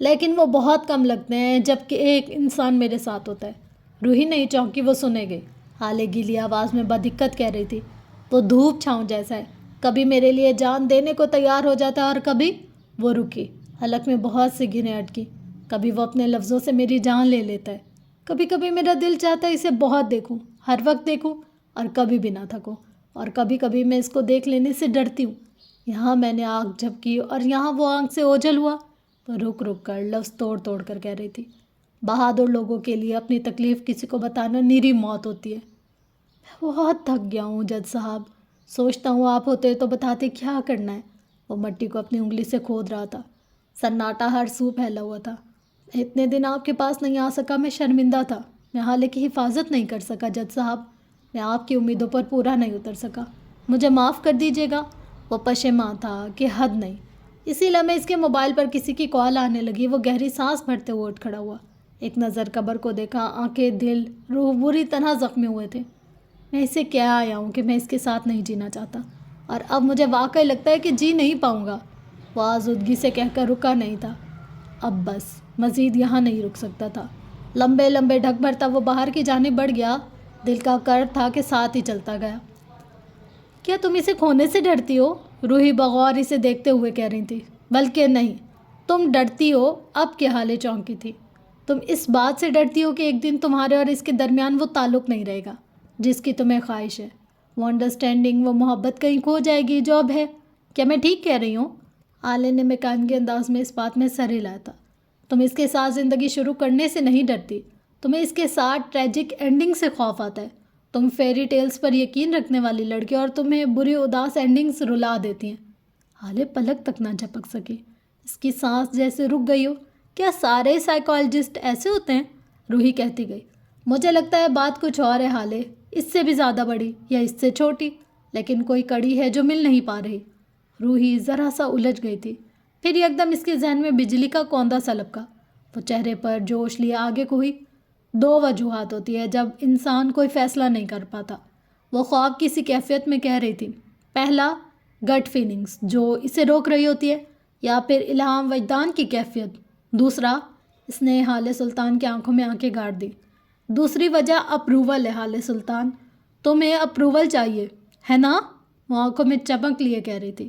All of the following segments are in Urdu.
لیکن وہ بہت کم لگتے ہیں جب کہ ایک انسان میرے ساتھ ہوتا ہے۔ روحی نہیں چونکی، وہ سنے گئی۔ حالے گیلی آواز میں بدقت کہہ رہی تھی، وہ دھوپ چھاؤں جیسا ہے، کبھی میرے لیے جان دینے کو تیار ہو جاتا ہے اور کبھی… وہ رکی، حلق میں بہت سی گرہیں اٹکی۔ کبھی وہ اپنے لفظوں سے میری جان لے لیتا ہے، کبھی کبھی میرا دل چاہتا ہے اسے بہت دیکھوں، ہر وقت دیکھوں اور کبھی بھی نہ تھکوں، اور کبھی کبھی میں اس کو دیکھ لینے سے ڈرتی ہوں۔ یہاں میں نے آنکھ جھپکی اور یہاں وہ آنکھ سے اوجھل ہوا۔ وہ رک رک کر لفظ توڑ توڑ کر کہہ رہی تھی، بہادر لوگوں کے لیے اپنی تکلیف کسی کو بتانا نیری موت ہوتی ہے۔ میں بہت تھک گیا ہوں جج صاحب، سوچتا ہوں آپ ہوتے تو بتاتے کیا کرنا ہے۔ وہ مٹی کو اپنی انگلی سے کھود رہا تھا، سناٹا ہر سو پھیلا ہوا تھا۔ میں اتنے دن آپ کے پاس نہیں آ سکا، میں شرمندہ تھا، میں حالے کی حفاظت نہیں کر سکا جج صاحب، میں آپ کی امیدوں پر پورا نہیں اتر سکا، مجھے معاف کر دیجیے گا۔ وہ پشیماں تھا کہ حد نہیں۔ اسی لمحے اس کے موبائل پر کسی کی کال آنے لگی۔ وہ گہری سانس بھرتے ہوئے اٹھ کھڑا ہوا، ایک نظر قبر کو دیکھا۔ آنکھیں، دل، روح بری طرح زخمی ہوئے تھے۔ میں اسے کہہ آیا ہوں کہ میں اس کے ساتھ نہیں جینا چاہتا، اور اب مجھے واقعی لگتا ہے کہ جی نہیں پاؤں گا۔ وہ آزودگی سے کہہ کر رکا نہیں تھا، اب بس مزید یہاں نہیں رک سکتا تھا۔ لمبے لمبے ڈھک بھرتا وہ باہر کی جانب بڑھ گیا۔ دل کا کرب تھا کہ ساتھ ہی چلتا گیا۔ کیا تم اسے کھونے سے ڈرتی ہو؟ روحی بغور اسے دیکھتے ہوئے کہہ رہی تھی۔ بلکہ نہیں، تم ڈرتی ہو۔ اب کے حالے چونکی تھی۔ تم اس بات سے ڈرتی ہو کہ ایک دن تمہارے اور اس کے درمیان وہ تعلق نہیں رہے گا جس کی تمہیں خواہش ہے، وہ انڈرسٹینڈنگ، وہ محبت کہیں کھو جائے گی جو اب ہے۔ کیا میں ٹھیک کہہ رہی ہوں؟ آلے نے مکانگی انداز میں اس بات میں سر ہلایا تھا۔ تم اس کے ساتھ زندگی شروع کرنے سے نہیں ڈرتی، تمہیں اس کے ساتھ ٹریجک اینڈنگ سے خوف آتا ہے۔ تم فیری ٹیلز پر یقین رکھنے والی لڑکی، اور تمہیں بری اداس اینڈنگز رلا دیتی ہیں۔ حالے پلک تک نہ جھپک سکی، اس کی سانس جیسے رک گئی ہو۔ کیا سارے سائیکالوجسٹ ایسے ہوتے ہیں؟ روحی کہتی گئی۔ مجھے لگتا ہے بات کچھ اور ہے حالے، اس سے بھی زیادہ بڑی یا اس سے چھوٹی، لیکن کوئی کڑی ہے جو مل نہیں پا رہی۔ روحی ذرا سا الجھ گئی تھی، پھر ایک دم اس کے ذہن میں بجلی کا کوندا سا لپکا۔ وہ چہرے پر جوش لیے آگے کو ہوئی۔ دو وجوہات ہوتی ہے جب انسان کوئی فیصلہ نہیں کر پاتا، وہ خواب کی سی کیفیت میں کہہ رہی تھی۔ پہلا، گٹ فیلنگز جو اسے روک رہی ہوتی ہے، یا پھر الہام وجدان کی کیفیت۔ دوسرا، اس نے حالے سلطان کی آنکھوں میں آنکھیں گاڑ دی۔ دوسری وجہ اپروول ہے حالے سلطان، تمہیں اپروول چاہیے ہے نا؟ وہ آنکھوں میں چمک لیے کہہ رہی تھی۔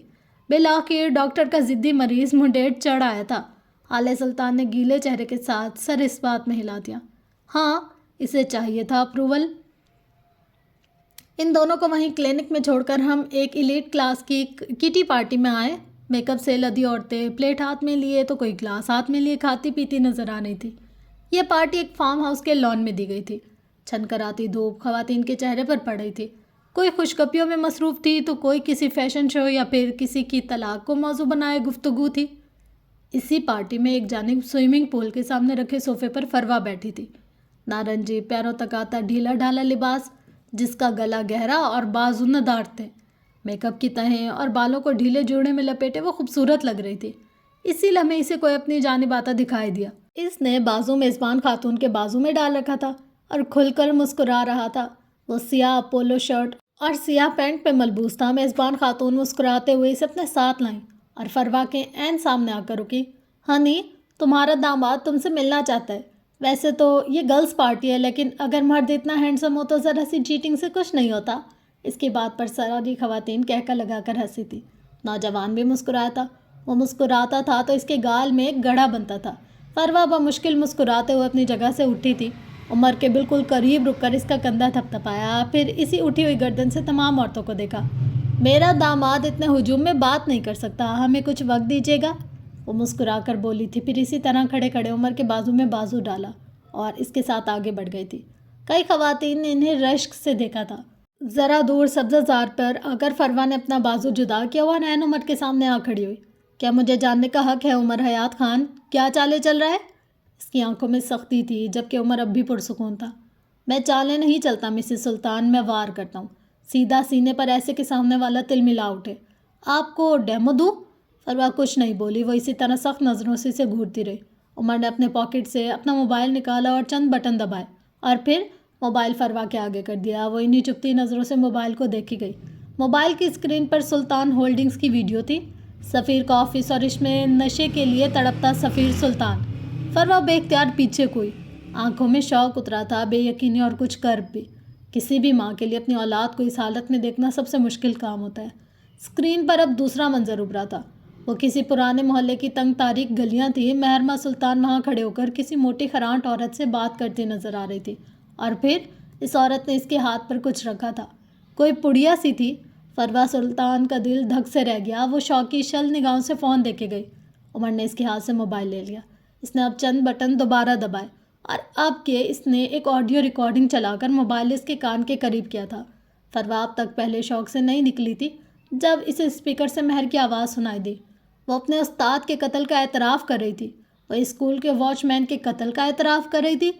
بالآخر ڈاکٹر کا ضدی مریض منڈیڑ چڑھ آیا تھا۔ حالے سلطان نے گیلے چہرے کے ساتھ سر اس بات میں ہلا دیا۔ ہاں، اسے چاہیے تھا اپروول۔ ان دونوں کو وہیں کلینک میں چھوڑ کر ہم ایک ایلیٹ کلاس کی کٹی پارٹی میں آئے۔ میک اپ سے لدی عورتیں پلیٹ ہاتھ میں لیے تو کوئی گلاس ہاتھ میں لیے کھاتی پیتی نظر آ رہی تھی۔ یہ پارٹی ایک فارم ہاؤس کے لان میں دی گئی تھی۔ چھن کر آتی دھوپ خواتین کے چہرے پر پڑ رہی تھی، کوئی خوشگپیوں میں مصروف تھی تو کوئی کسی فیشن شو یا پھر کسی کی طلاق کو موضوع بنائے گفتگو تھی۔ اسی پارٹی میں ایک جانب سوئمنگ پول کے سامنے رکھے صوفے پر فروا بیٹھی تھی، نارنجی پیروں تک آتا ڈھیلا ڈھالا لباس جس کا گلا گہرا اور بازو ندار تھے۔ میک اپ کی تہیں اور بالوں کو ڈھیلے جوڑے میں لپیٹے وہ خوبصورت لگ رہی تھی۔ اسی لمحے اسے کوئی اپنی جانب آتا دکھائی دیا۔ اس نے بازو میزبان خاتون کے بازو میں ڈال رکھا تھا اور کھل کر مسکرا رہا تھا۔ وہ سیاہ پولو شرٹ اور سیاہ پینٹ پہ ملبوس تھا۔ میزبان خاتون مسکراتے ہوئے اسے اپنے ساتھ لائیں اور فروا کے عین سامنے آ کر رکی۔ ہنی، تمہارا داماد تم سے ملنا چاہتا ہے۔ ویسے تو یہ گرلز پارٹی ہے، لیکن اگر مرد اتنا ہینڈسم ہو تو ذرا سی چیٹنگ سے کچھ نہیں ہوتا۔ اس کی بات پر ساری خواتین کہکا لگا کر ہنسی تھی۔ نوجوان بھی مسکرایا تھا۔ وہ مسکراتا تھا تو اس کے گال میں ایک گڑھا بنتا تھا۔ فروا بمشکل مسکراتے ہوئے اپنی جگہ سے اٹھی تھی۔ عمر کے بالکل قریب رک کر اس کا کندھا تھپ تھپایا، پھر اسی اٹھی ہوئی گردن سے تمام عورتوں کو دیکھا۔ میرا داماد اتنے ہجوم میں بات نہیں کر سکتا، ہمیں کچھ وقت دیجیے گا۔ وہ مسکرا کر بولی تھی، پھر اسی طرح کھڑے کھڑے عمر کے بازو میں بازو ڈالا اور اس کے ساتھ آگے بڑھ گئی تھی۔ کئی خواتین نے انہیں رشک سے دیکھا تھا۔ ذرا دور سبزہ زار پر آ کر فروا نے اپنا بازو جدا کیا اور عین عمر کے سامنے آ کھڑی ہوئی۔ کیا مجھے جاننے کا حق ہے عمر حیات خان، کیا چالے چل رہا ہے؟ اس کی آنکھوں میں سختی تھی، جبکہ عمر اب بھی پرسکون تھا۔ میں چالیں نہیں چلتا مسز سلطان، میں وار کرتا ہوں، سیدھا سینے پر ایسے کہ سامنے والا تل ملا اٹھے۔ آپ کو ڈیمو دوں؟ فروا کچھ نہیں بولی، وہ اسی طرح سخت نظروں سے اسے گھورتی رہی۔ عمر نے اپنے پاکٹ سے اپنا موبائل نکالا اور چند بٹن دبائے اور پھر موبائل فروا کے آگے کر دیا۔ وہ انہی چپتی نظروں سے موبائل کو دیکھی گئی۔ موبائل کی اسکرین پر سلطان ہولڈنگز کی ویڈیو تھی۔ سفیر کا آفس اور اس میں نشے کے لیے تڑپتا سفیر سلطان۔ فروا بے اختیار پیچھے کوئی، آنکھوں میں شوق اترا تھا، بے یقینی اور کچھ کرب بھی۔ کسی بھی ماں کے لیے اپنی اولاد کو اس حالت میں دیکھنا سب سے مشکل کام ہوتا ہے۔ اسکرین پر اب دوسرا منظر ابھرا تھا۔ وہ کسی پرانے محلے کی تنگ تاریک گلیاں تھیں۔ مہرمہ سلطان وہاں کھڑے ہو کر کسی موٹی خرانٹ عورت سے بات کرتی نظر آ رہی تھی، اور پھر اس عورت نے اس کے ہاتھ پر کچھ رکھا تھا، کوئی پڑیا سی تھی۔ فروا سلطان کا دل دھک سے رہ گیا۔ وہ شوقی شل نگاہوں سے فون دیکھے گئی۔ عمر نے اس کے ہاتھ سے موبائل لے لیا۔ اس نے اب چند بٹن دوبارہ دبائے، اور اب کہ اس نے ایک آڈیو ریکارڈنگ چلا کر موبائل اس کے کان کے قریب کیا تھا۔ فروا اب تک پہلے شوق سے نہیں نکلی تھی جب اسے اسپیکر سے مہر کی آواز سنائی دی۔ وہ اپنے استاد کے قتل کا اعتراف کر رہی تھی، وہ اسکول کے واچ مین کے قتل کا اعتراف کر رہی تھی۔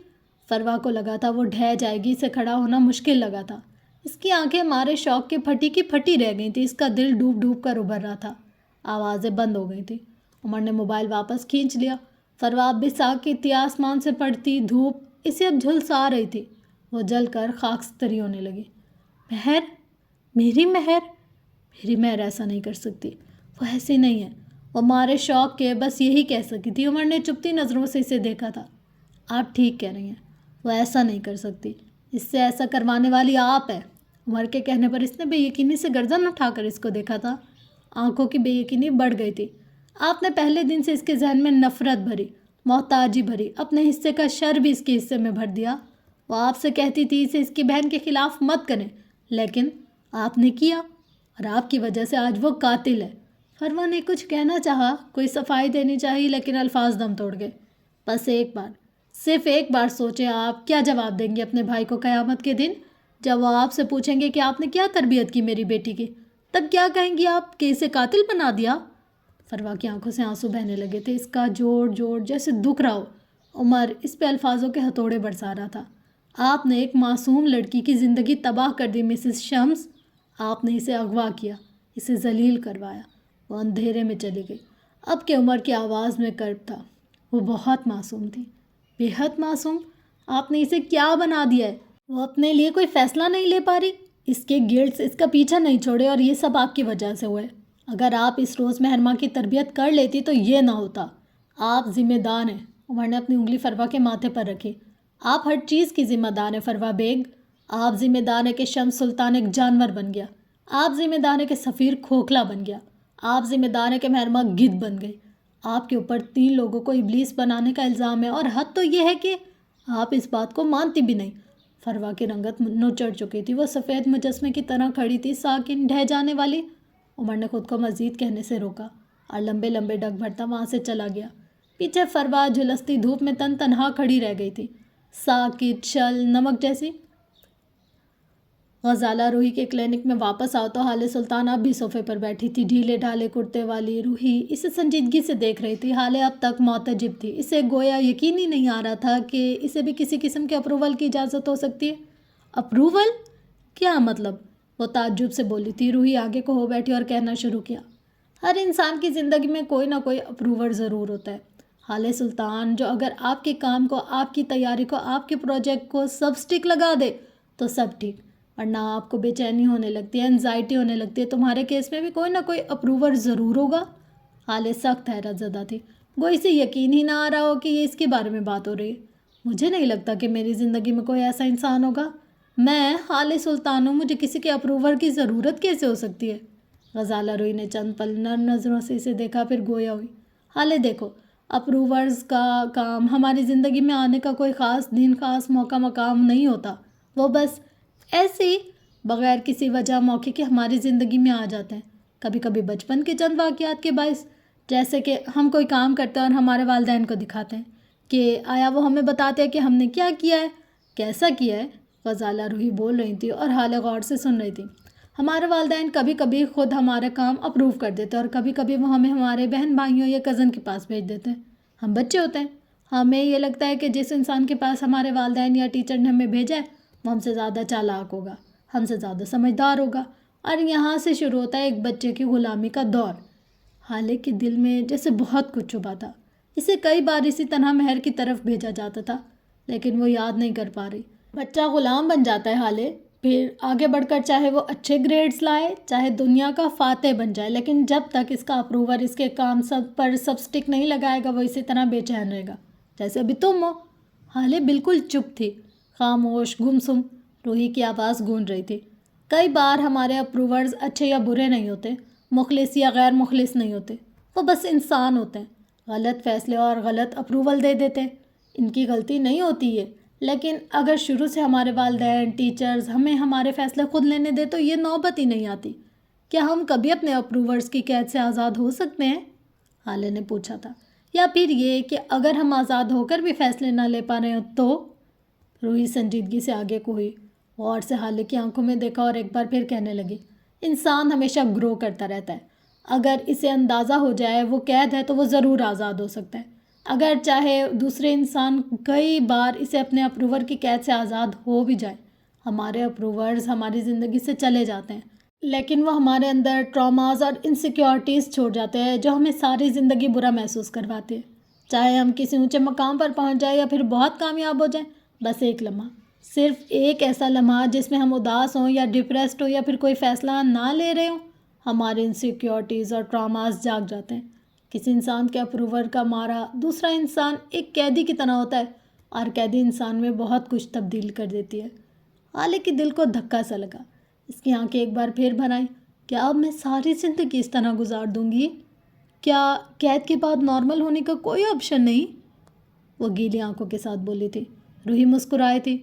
فروا کو لگا تھا وہ ڈھہ جائے گی، اسے کھڑا ہونا مشکل لگا تھا۔ اس کی آنکھیں مارے شوق کے پھٹی کی پھٹی رہ گئی تھی، اس کا دل ڈوب ڈوب کر ابھر رہا تھا۔ آوازیں بند ہو گئی تھیں۔ عمر نے موبائل واپس کھینچ لیا۔ فروا اب بھی ساکت تھی، آسمان سے پڑتی دھوپ اسے اب جھلسا رہی تھی۔ وہ جل کر خاکستری ہونے لگی۔ مہر، میری مہر، میری مہر ایسا نہیں کر سکتی، وہ ایسی نہیں ہے، وہ مارے شوق کے بس یہی کہہ سکی تھی۔ عمر نے چپتی نظروں سے اسے دیکھا تھا۔ آپ ٹھیک کہہ رہی ہیں، وہ ایسا نہیں کر سکتی، اس سے ایسا کروانے والی آپ ہے۔ عمر کے کہنے پر اس نے بے یقینی سے گردن اٹھا کر اس کو دیکھا تھا۔ آنکھوں کی بے یقینی بڑھ گئی تھی۔ آپ نے پہلے دن سے اس کے ذہن میں نفرت بھری، محتاجی بھری، اپنے حصے کا شر بھی اس کے حصے میں بھر دیا۔ وہ آپ سے کہتی تھی اسے اس کی بہن کے خلاف مت کریں، لیکن آپ نے کیا، اور آپ کی وجہ سے آج وہ قاتل ہے۔ فروا نے کچھ کہنا چاہا، کوئی صفائی دینی چاہی، لیکن الفاظ دم توڑ گئے۔ بس ایک بار، صرف ایک بار سوچیں، آپ کیا جواب دیں گے اپنے بھائی کو قیامت کے دن، جب وہ آپ سے پوچھیں گے کہ آپ نے کیا تربیت کی میری بیٹی کی؟ تب کیا کہیں گی آپ کہ اسے قاتل بنا دیا؟ فروا کی آنکھوں سے آنسو بہنے لگے تھے، اس کا جوڑ جوڑ جیسے دکھ رہا ہو۔ عمر اس پہ الفاظوں کے ہتھوڑے برسا رہا تھا۔ آپ نے ایک معصوم لڑکی کی زندگی تباہ کر دی مسز شمس، آپ نے اسے اغوا کیا، اسے ذلیل کروایا۔ وہ اندھیرے میں چلی گئی۔ اب کہ عمر کی آواز میں کرب تھا، وہ بہت معصوم تھی، بے حد معصوم۔ آپ نے اسے کیا بنا دیا ہے؟ وہ اپنے لیے کوئی فیصلہ نہیں لے پا رہی، اس کے گلٹس اس کا پیچھا نہیں چھوڑے، اور یہ سب آپ کی وجہ سے ہوئے۔ اگر آپ اس روز مہرماں کی تربیت کر لیتی تو یہ نہ ہوتا۔ آپ ذمہ دار ہیں۔ عمر نے اپنی انگلی فروا کے ماتھے پر رکھی۔ آپ ہر چیز کی ذمہ دار ہیں فروا بیگ۔ آپ ذمہ دار ہیں کہ شمس سلطان ایک جانور بن گیا۔ آپ ذمہ دار ہیں کہ سفیر کھوکھلا بن گیا۔ آپ ذمہ دار ہیں کہ مہرماں گدھ بن گئی۔ آپ کے اوپر 3 لوگوں کو ابلیس بنانے کا الزام ہے، اور حد تو یہ ہے کہ آپ اس بات کو مانتی بھی نہیں۔ فروا کی رنگت منو چڑھ چکی تھی، وہ سفید مجسمے کی طرح کھڑی تھی، ساکن، ڈھہ جانے والی۔ عمر نے خود کو مزید کہنے سے روکا، اور لمبے لمبے ڈگ بھرتا وہاں سے چلا گیا۔ پیچھے فروا جھلستی دھوپ میں تن تنہا کھڑی رہ گئی تھی، ساکت، شل، نمک جیسی۔ غزالہ روحی کے کلینک میں واپس آؤ تو حالِ سلطان اب بھی صوفے پر بیٹھی تھی، ڈھیلے ڈھالے کرتے والی۔ روحی اسے سنجیدگی سے دیکھ رہی تھی، حالے اب تک معتجب تھی۔ اسے گویا یقین ہی نہیں آ رہا تھا کہ اسے بھی کسی قسم کے اپروول کی اجازت ہو سکتی ہے۔ اپروول؟ کیا مطلب؟ وہ تعجب سے بولی تھی۔ روحی آگے کو ہو بیٹھی اور کہنا شروع کیا، ہر انسان کی زندگی میں کوئی نہ کوئی اپروور ضرور ہوتا ہے حالِ سلطان، جو اگر آپ کے کام کو، آپ کی تیاری کو، آپ کے پروجیکٹ کو سب سٹک لگا دے تو سب ٹھیک، ورنہ آپ کو بے چینی ہونے لگتی ہے، انزائٹی ہونے لگتی ہے۔ تمہارے کیس میں بھی کوئی نہ کوئی اپروور ضرور ہوگا۔ حالِ سخت حیرت زدہ تھی، وہ اسے یقین ہی نہ آ رہا ہو کہ یہ اس کے بارے میں بات ہو رہی ہے۔ مجھے نہیں لگتا کہ میری زندگی میں کوئی ایسا انسان ہوگا۔ میں حالِ سلطان ہوں، مجھے کسی کے اپروور کی ضرورت کیسے ہو سکتی ہے؟ غزالہ روحی نے چند پل نرم نظروں سے اسے دیکھا، پھر گویا ہوئی، حالے دیکھو، اپروورز کا کام ہماری زندگی میں آنے کا کوئی خاص دن، خاص موقع مقام نہیں ہوتا، وہ بس ایسے ہی بغیر کسی وجہ موقع کے ہماری زندگی میں آ جاتے ہیں، کبھی کبھی بچپن کے چند واقعات کے باعث، جیسے کہ ہم کوئی کام کرتے ہیں اور ہمارے والدین کو دکھاتے ہیں کہ آیا وہ ہمیں بتاتے ہیں کہ ہم نے کیا کیا ہے، کیسا کیا ہے۔ غزالہ روحی بول رہی تھی اور حالے غور سے سن رہی تھی۔ ہمارے والدین کبھی کبھی خود ہمارے کام اپروو کر دیتے ہیں، اور کبھی کبھی وہ ہمیں ہمارے بہن بھائیوں یا کزن کے پاس بھیج دیتے ہیں۔ ہم بچے ہوتے ہیں، ہمیں یہ لگتا ہے کہ جس انسان کے پاس ہمارے والدین یا ٹیچر نے ہمیں بھیجا ہے وہ ہم سے زیادہ چالاک ہوگا، ہم سے زیادہ سمجھدار ہوگا، اور یہاں سے شروع ہوتا ہے ایک بچے کی غلامی کا دور۔ حالے کے دل میں جیسے بہت کچھ چھپا تھا، اسے کئی بار اسی طرح مہر کی طرف بھیجا جاتا تھا، لیکن وہ یاد نہیں کر پا رہی۔ بچہ غلام بن جاتا ہے حالے، پھر آگے بڑھ کر چاہے وہ اچھے گریڈز لائے، چاہے دنیا کا فاتح بن جائے، لیکن جب تک اس کا اپروور اس کے کام سب پر سب سٹک نہیں لگائے گا وہ اسی طرح بے چین رہے گا، جیسے ابھی تم ہو۔ حالے بالکل چپ تھی، خاموش، گمسم۔ روحی کی آواز گونج رہی تھی۔ کئی بار ہمارے اپروورز اچھے یا برے نہیں ہوتے، مخلص یا غیر مخلص نہیں ہوتے، وہ بس انسان ہوتے ہیں، غلط فیصلے اور غلط اپروول دے دیتے ہیں۔ ان کی غلطی نہیں ہوتی ہے، لیکن اگر شروع سے ہمارے والدین، ٹیچرز ہمیں ہمارے فیصلے خود لینے دے تو یہ نوبت ہی نہیں آتی۔ کیا ہم کبھی اپنے اپروورز کی قید سے آزاد ہو سکتے ہیں؟ حالے نے پوچھا تھا۔ یا پھر یہ کہ اگر ہم آزاد ہو کر بھی فیصلے نہ لے پا رہے ہوں تو؟ روحی سنجیدگی سے آگے کو ہوئی، غور سے حالے کی آنکھوں میں دیکھا اور ایک بار پھر کہنے لگی، انسان ہمیشہ گرو کرتا رہتا ہے۔ اگر اسے اندازہ ہو جائے وہ قید ہے تو وہ ضرور آزاد ہو سکتا ہے۔ اگر چاہے دوسرے انسان کئی بار اسے اپنے اپروور کی قید سے آزاد ہو بھی جائے، ہمارے اپروورز ہماری زندگی سے چلے جاتے ہیں، لیکن وہ ہمارے اندر ٹراماز اور انسیکیورٹیز چھوڑ جاتے ہیں جو ہمیں ساری زندگی برا محسوس کرواتے ہیں۔ چاہے ہم کسی اونچے مقام پر پہنچ جائیں یا پھر بہت کامیاب ہو جائیں، بس ایک لمحہ، صرف ایک ایسا لمحہ جس میں ہم اداس ہوں یا ڈپریسڈ ہوں یا پھر کوئی فیصلہ نہ لے رہے ہوں، ہمارے انسیکیورٹیز اور ٹراماز جاگ جاتے ہیں۔ کسی انسان کے اپروور کا مارا دوسرا انسان ایک قیدی کی طرح ہوتا ہے، اور قیدی انسان میں بہت کچھ تبدیل کر دیتی ہے۔ حالے کے دل کو دھکا سا لگا، اس کی آنکھیں ایک بار پھر بھر آئیں۔ کیا اب میں ساری زندگی اس طرح گزار دوں گی؟ کیا قید کے بعد نارمل ہونے کا کوئی آپشن نہیں؟ وہ گیلی آنکھوں کے ساتھ بولی تھی۔ روحی مسکرائی تھی۔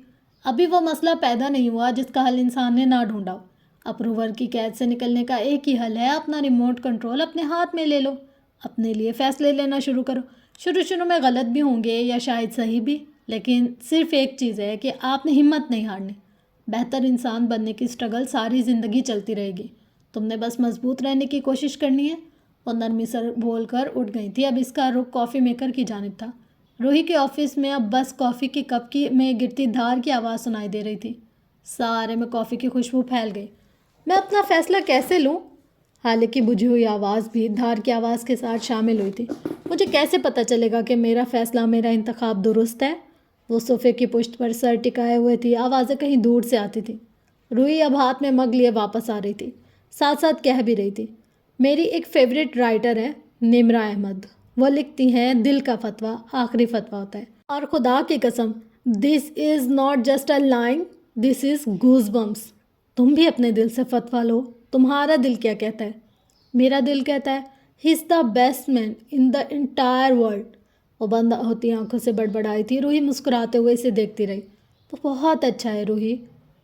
ابھی وہ مسئلہ پیدا نہیں ہوا جس کا حل انسان نے نہ ڈھونڈا ہو۔ اپروور کی قید سے نکلنے کا ایک ہی حل ہے، اپنا ریموٹ کنٹرول اپنے ہاتھ میں لے لو، اپنے لیے فیصلے لینا شروع کرو۔ شروع میں غلط بھی ہوں گے یا شاید صحیح بھی، لیکن صرف ایک چیز ہے کہ آپ نے ہمت نہیں ہارنی۔ بہتر انسان بننے کی سٹرگل ساری زندگی چلتی رہے گی، تم نے بس مضبوط رہنے کی کوشش کرنی ہے۔ وہ نرمی سے بول کر اٹھ گئی تھی۔ اب اس کا رخ کافی میکر کی جانب تھا۔ روحی کے آفس میں اب بس کافی کی کپ میں گرتی دھار کی آواز سنائی دے رہی تھی۔ سارے میں کافی کی خوشبو پھیل گئی۔ میں اپنا فیصلہ کیسے لوں؟ حالے کی بجھی ہوئی آواز بھی دھار کی آواز کے ساتھ شامل ہوئی تھی۔ مجھے کیسے پتہ چلے گا کہ میرا فیصلہ، میرا انتخاب درست ہے؟ وہ صوفے کی پشت پر سر ٹکائے ہوئے تھی، آوازیں کہیں دور سے آتی تھی۔ روحی اب ہاتھ میں مگ لیے واپس آ رہی تھی، ساتھ ساتھ کہہ بھی رہی تھی، میری ایک فیوریٹ رائٹر ہے نمرا احمد، وہ لکھتی ہیں دل کا فتویٰ آخری فتویٰ ہوتا ہے، اور خدا کی قسم this is not just a line, this is goes bumps. تم بھی اپنے دل سے فتویٰ لو، تمہارا دل کیا کہتا ہے؟ میرا دل کہتا ہے he is the best man in the entire world. وہ بند ہوتی آنکھوں سے بڑبڑائی تھی۔ روحی مسکراتے ہوئے اسے دیکھتی رہی۔ وہ بہت اچھا ہے روحی،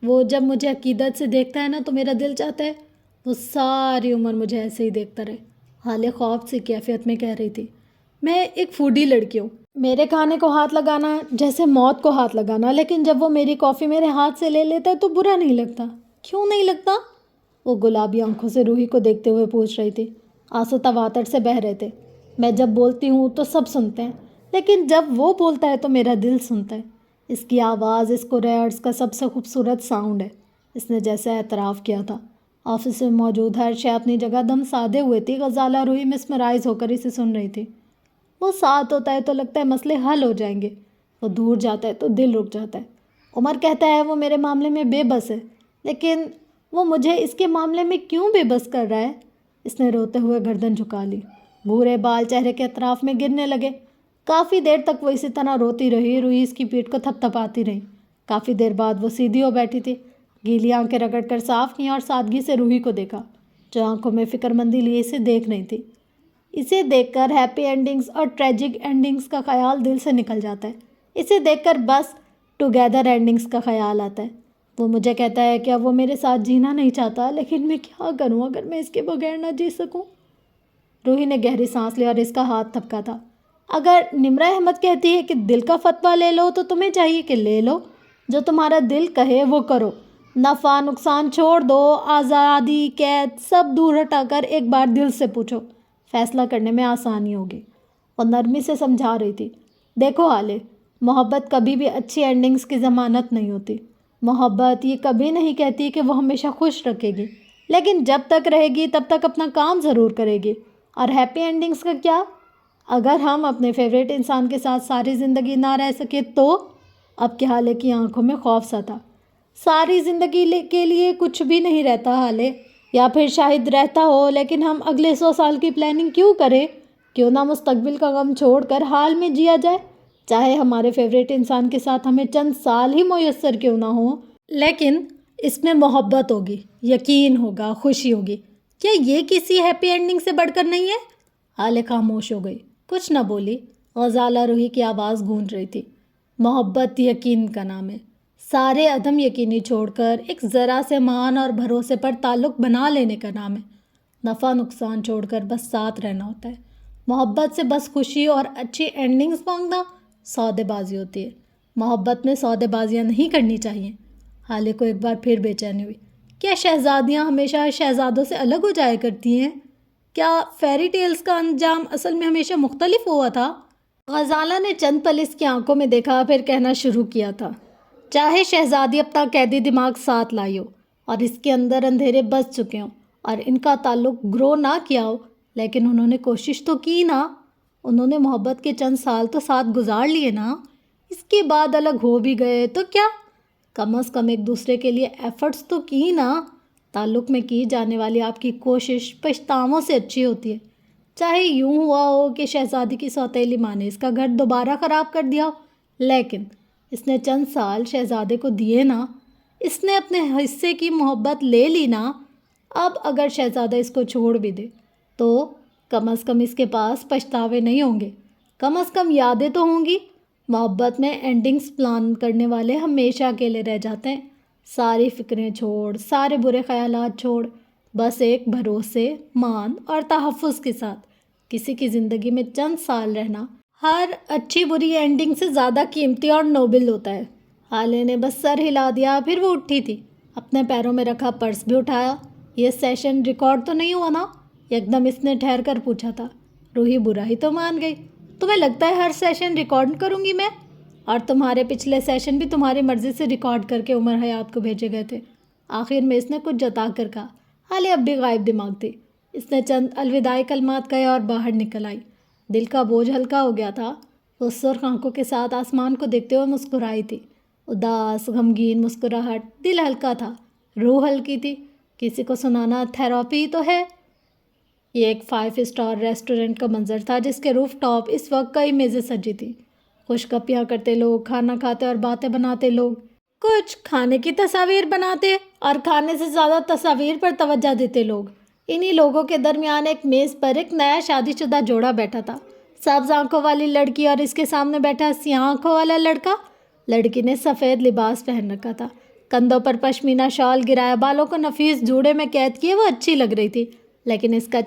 وہ جب مجھے عقیدت سے دیکھتا ہے نا تو میرا دل چاہتا ہے وہ ساری عمر مجھے ایسے ہی دیکھتا رہے۔ حالے خوف سی کیفیت میں کہہ رہی تھی، میں ایک فوڈی لڑکی ہوں، میرے کھانے کو ہاتھ لگانا جیسے موت کو ہاتھ لگانا، لیکن جب وہ میری کافی میرے ہاتھ سے لے لیتا ہے تو برا نہیں لگتا۔ کیوں نہیں لگتا؟ وہ گلابی آنکھوں سے روحی کو دیکھتے ہوئے پوچھ رہی تھی۔ آنسو تواتر سے بہہ رہے تھے۔ میں جب بولتی ہوں تو سب سنتے ہیں، لیکن جب وہ بولتا ہے تو میرا دل سنتا ہے۔ اس کی آواز اس کوریئرز کا سب سے خوبصورت ساؤنڈ ہے۔ اس نے جیسے اعتراف کیا تھا۔ آفس میں موجود ہر شے اپنی جگہ دم سادے ہوئے تھی۔ غزالہ روحی مسمرائز ہو کر اسے سن رہی تھی۔ وہ ساتھ ہوتا ہے تو لگتا ہے مسئلے حل ہو جائیں گے، وہ دور جاتا ہے تو دل رک جاتا ہے۔ عمر کہتا ہے وہ میرے معاملے میں بے بس ہے، لیکن وہ مجھے اس کے معاملے میں کیوں بے بس کر رہا ہے؟ اس نے روتے ہوئے گردن جھکا لی۔ بھورے بال چہرے کے اطراف میں گرنے لگے۔ کافی دیر تک وہ اسی طرح روتی رہی۔ روحی اس کی پیٹھ کو تھپ تھپاتی رہی۔ کافی دیر بعد وہ سیدھی ہو بیٹھی تھی، گیلی آنکھیں رگڑ کر صاف کیں اور سادگی سے روحی کو دیکھا، جو آنکھوں میں فکر مندی لیے اسے دیکھ رہی تھی۔ اسے دیکھ کر ہیپی اینڈنگز اور ٹریجک اینڈنگز کا خیال دل سے نکل جاتا ہے۔ اسے دیکھ کر بس ٹوگیدر اینڈنگز کا خیال آتا ہے۔ وہ مجھے کہتا ہے کہ اب وہ میرے ساتھ جینا نہیں چاہتا، لیکن میں کیا کروں اگر میں اس کے بغیر نہ جی سکوں؟ روحی نے گہری سانس لی اور اس کا ہاتھ تھپکا تھا۔ اگر نمرا احمد کہتی ہے کہ دل کا فتویٰ لے لو تو تمہیں چاہیے کہ لے لو، جو تمہارا دل کہے وہ کرو، نفع نقصان چھوڑ دو، آزادی قید سب دور ہٹا کر ایک بار دل سے پوچھو، فیصلہ کرنے میں آسانی ہوگی۔ وہ نرمی سے سمجھا رہی تھی، دیکھو حالے، محبت کبھی بھی اچھی اینڈنگز کی ضمانت نہیں ہوتی۔ محبت یہ کبھی نہیں کہتی کہ وہ ہمیشہ خوش رکھے گی، لیکن جب تک رہے گی تب تک اپنا کام ضرور کرے گی۔ اور ہیپی اینڈنگز کا کیا؟ اگر ہم اپنے فیوریٹ انسان کے ساتھ ساری زندگی نہ رہ سکے تو؟ اب کے حالے کی آنکھوں میں خوف سا تھا۔ ساری زندگی کے لیے کچھ بھی نہیں رہتا حالے، یا پھر شاید رہتا ہو، لیکن ہم اگلے 100 سال کی پلاننگ کیوں کریں؟ کیوں نہ مستقبل کا غم چھوڑ کر حال میں جیا جائے، چاہے ہمارے فیوریٹ انسان کے ساتھ ہمیں چند سال ہی میسر کیوں نہ ہوں، لیکن اس میں محبت ہوگی، یقین ہوگا، خوشی ہوگی۔ کیا یہ کسی ہیپی اینڈنگ سے بڑھ کر نہیں ہے؟ حالے خاموش ہو گئی، کچھ نہ بولی۔ غزالہ روحی کی آواز گونج رہی تھی، محبت یقین کا نام ہے، سارے عدم یقینی چھوڑ کر ایک ذرا سے مان اور بھروسے پر تعلق بنا لینے کا نام ہے، نفع نقصان چھوڑ کر بس ساتھ رہنا ہوتا ہے۔ محبت سے بس خوشی اور اچھی اینڈنگز مانگنا سودے بازی ہوتی ہے، محبت میں سودے بازیاں نہیں کرنی چاہیے۔ حالے کو ایک بار پھر بے چینی ہوئی، کیا شہزادیاں ہمیشہ شہزادوں سے الگ ہو جایا کرتی ہیں؟ کیا فیری ٹیلز کا انجام اصل میں ہمیشہ مختلف ہوا تھا؟ غزالہ نے چند پل اس کی آنکھوں میں دیکھا، پھر کہنا شروع کیا تھا، چاہے شہزادی اپنا قیدی دماغ ساتھ لائی ہو اور اس کے اندر اندھیرے بس چکے ہوں اور ان کا تعلق گرو نہ کیا ہو، لیکن انہوں نے کوشش تو کی نا، انہوں نے محبت کے چند سال تو ساتھ گزار لیے نا، اس کے بعد الگ ہو بھی گئے تو کیا، کم از کم ایک دوسرے کے لیے ایفرٹس تو کی نا۔ تعلق میں کی جانے والی آپ کی کوشش پچھتاووں سے اچھی ہوتی ہے، چاہے یوں ہوا ہو کہ شہزادی کی سوتیلی ماں نے اس کا گھر دوبارہ خراب کر دیا ہو، لیکن اس نے چند سال شہزادے کو دیے نا، اس نے اپنے حصے کی محبت لے لی نا۔ اب اگر شہزادہ اس کو چھوڑ بھی دے تو کم از کم اس کے پاس پچھتاوے نہیں ہوں گے، کم از کم یادیں تو ہوں گی۔ محبت میں اینڈنگز پلان کرنے والے ہمیشہ اکیلے رہ جاتے ہیں، ساری فکریں چھوڑ، سارے برے خیالات چھوڑ، بس ایک بھروسے، مان اور تحفظ کے ساتھ کسی کی زندگی میں چند سال رہنا ہر اچھی بری اینڈنگ سے زیادہ قیمتی اور نوبل ہوتا ہے۔ حالے نے بس سر ہلا دیا، پھر وہ اٹھی تھی، اپنے پیروں میں رکھا پرس بھی اٹھایا۔ یہ سیشن ریکارڈ تو نہیں ہوا نا؟ یکدم اس نے ٹھہر کر پوچھا تھا۔ روحی برا ہی تو مان گئی، تمہیں لگتا ہے ہر سیشن ریکارڈ کروں گی میں؟ اور تمہارے پچھلے سیشن بھی تمہاری مرضی سے ریکارڈ کر کے عمر حیات کو بھیجے گئے تھے۔ آخر میں اس نے کچھ جتا کر کہا۔ حالے اب بھی غائب دماغ تھی، اس نے چند الوداعی کلمات کہے اور باہر نکل آئی۔ دل کا بوجھ ہلکا ہو گیا تھا، وہ سرخ آنکھوں کے ساتھ آسمان کو دیکھتے ہوئے مسکرائی تھی، اداس غمگین مسکراہٹ، دل ہلکا تھا، روح ہلکی تھی۔ کسی کو سنانا تھراپی تو ہے۔ یہ ایک 5 اسٹار ریسٹورنٹ کا منظر تھا جس کے روف ٹاپ اس وقت کئی میزیں سجی تھی، خوش گپیاں کرتے لوگ، کھانا کھاتے اور باتیں بناتے لوگ، کچھ کھانے کی تصاویر بناتے اور کھانے سے زیادہ تصاویر پر توجہ دیتے لوگ۔ انہی لوگوں کے درمیان ایک میز پر ایک نیا شادی شدہ جوڑا بیٹھا تھا، سبز آنکھوں والی لڑکی اور اس کے سامنے بیٹھا سیاہ آنکھوں والا لڑکا۔ لڑکی نے سفید لباس پہن رکھا تھا، کندھوں پر پشمینہ شال گرایا، بالوں کو نفیس جوڑے میں قید کیے، وہ اچھی لگ رہی تھی، لیکن اس کا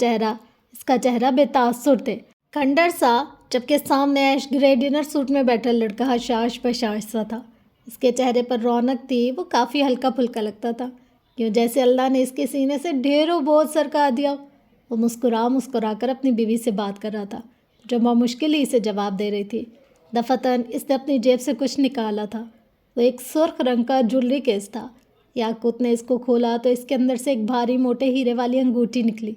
چہرہ بے تاثر تھے، کھنڈر سا، جبکہ سامنے ایش گرے ڈنر سوٹ میں بیٹھا لڑکا حشاش بشاش سا تھا۔ اس کے چہرے پر رونق تھی، وہ کافی ہلکا پھلکا لگتا تھا، کیوں جیسے اللہ نے اس کے سینے سے ڈھیروں بوجھ سرکا دیا۔ وہ مسکرا کر اپنی بیوی سے بات کر رہا تھا، جو مشکل ہی اسے جواب دے رہی تھی۔ دفتراً اس نے اپنی جیب سے کچھ نکالا تھا، وہ ایک سرخ رنگ کا جولری کیس تھا۔ یاقوت نے اس کو کھولا تو اس کے اندر سے ایک بھاری موٹے ہیرے والی انگوٹھی نکلی۔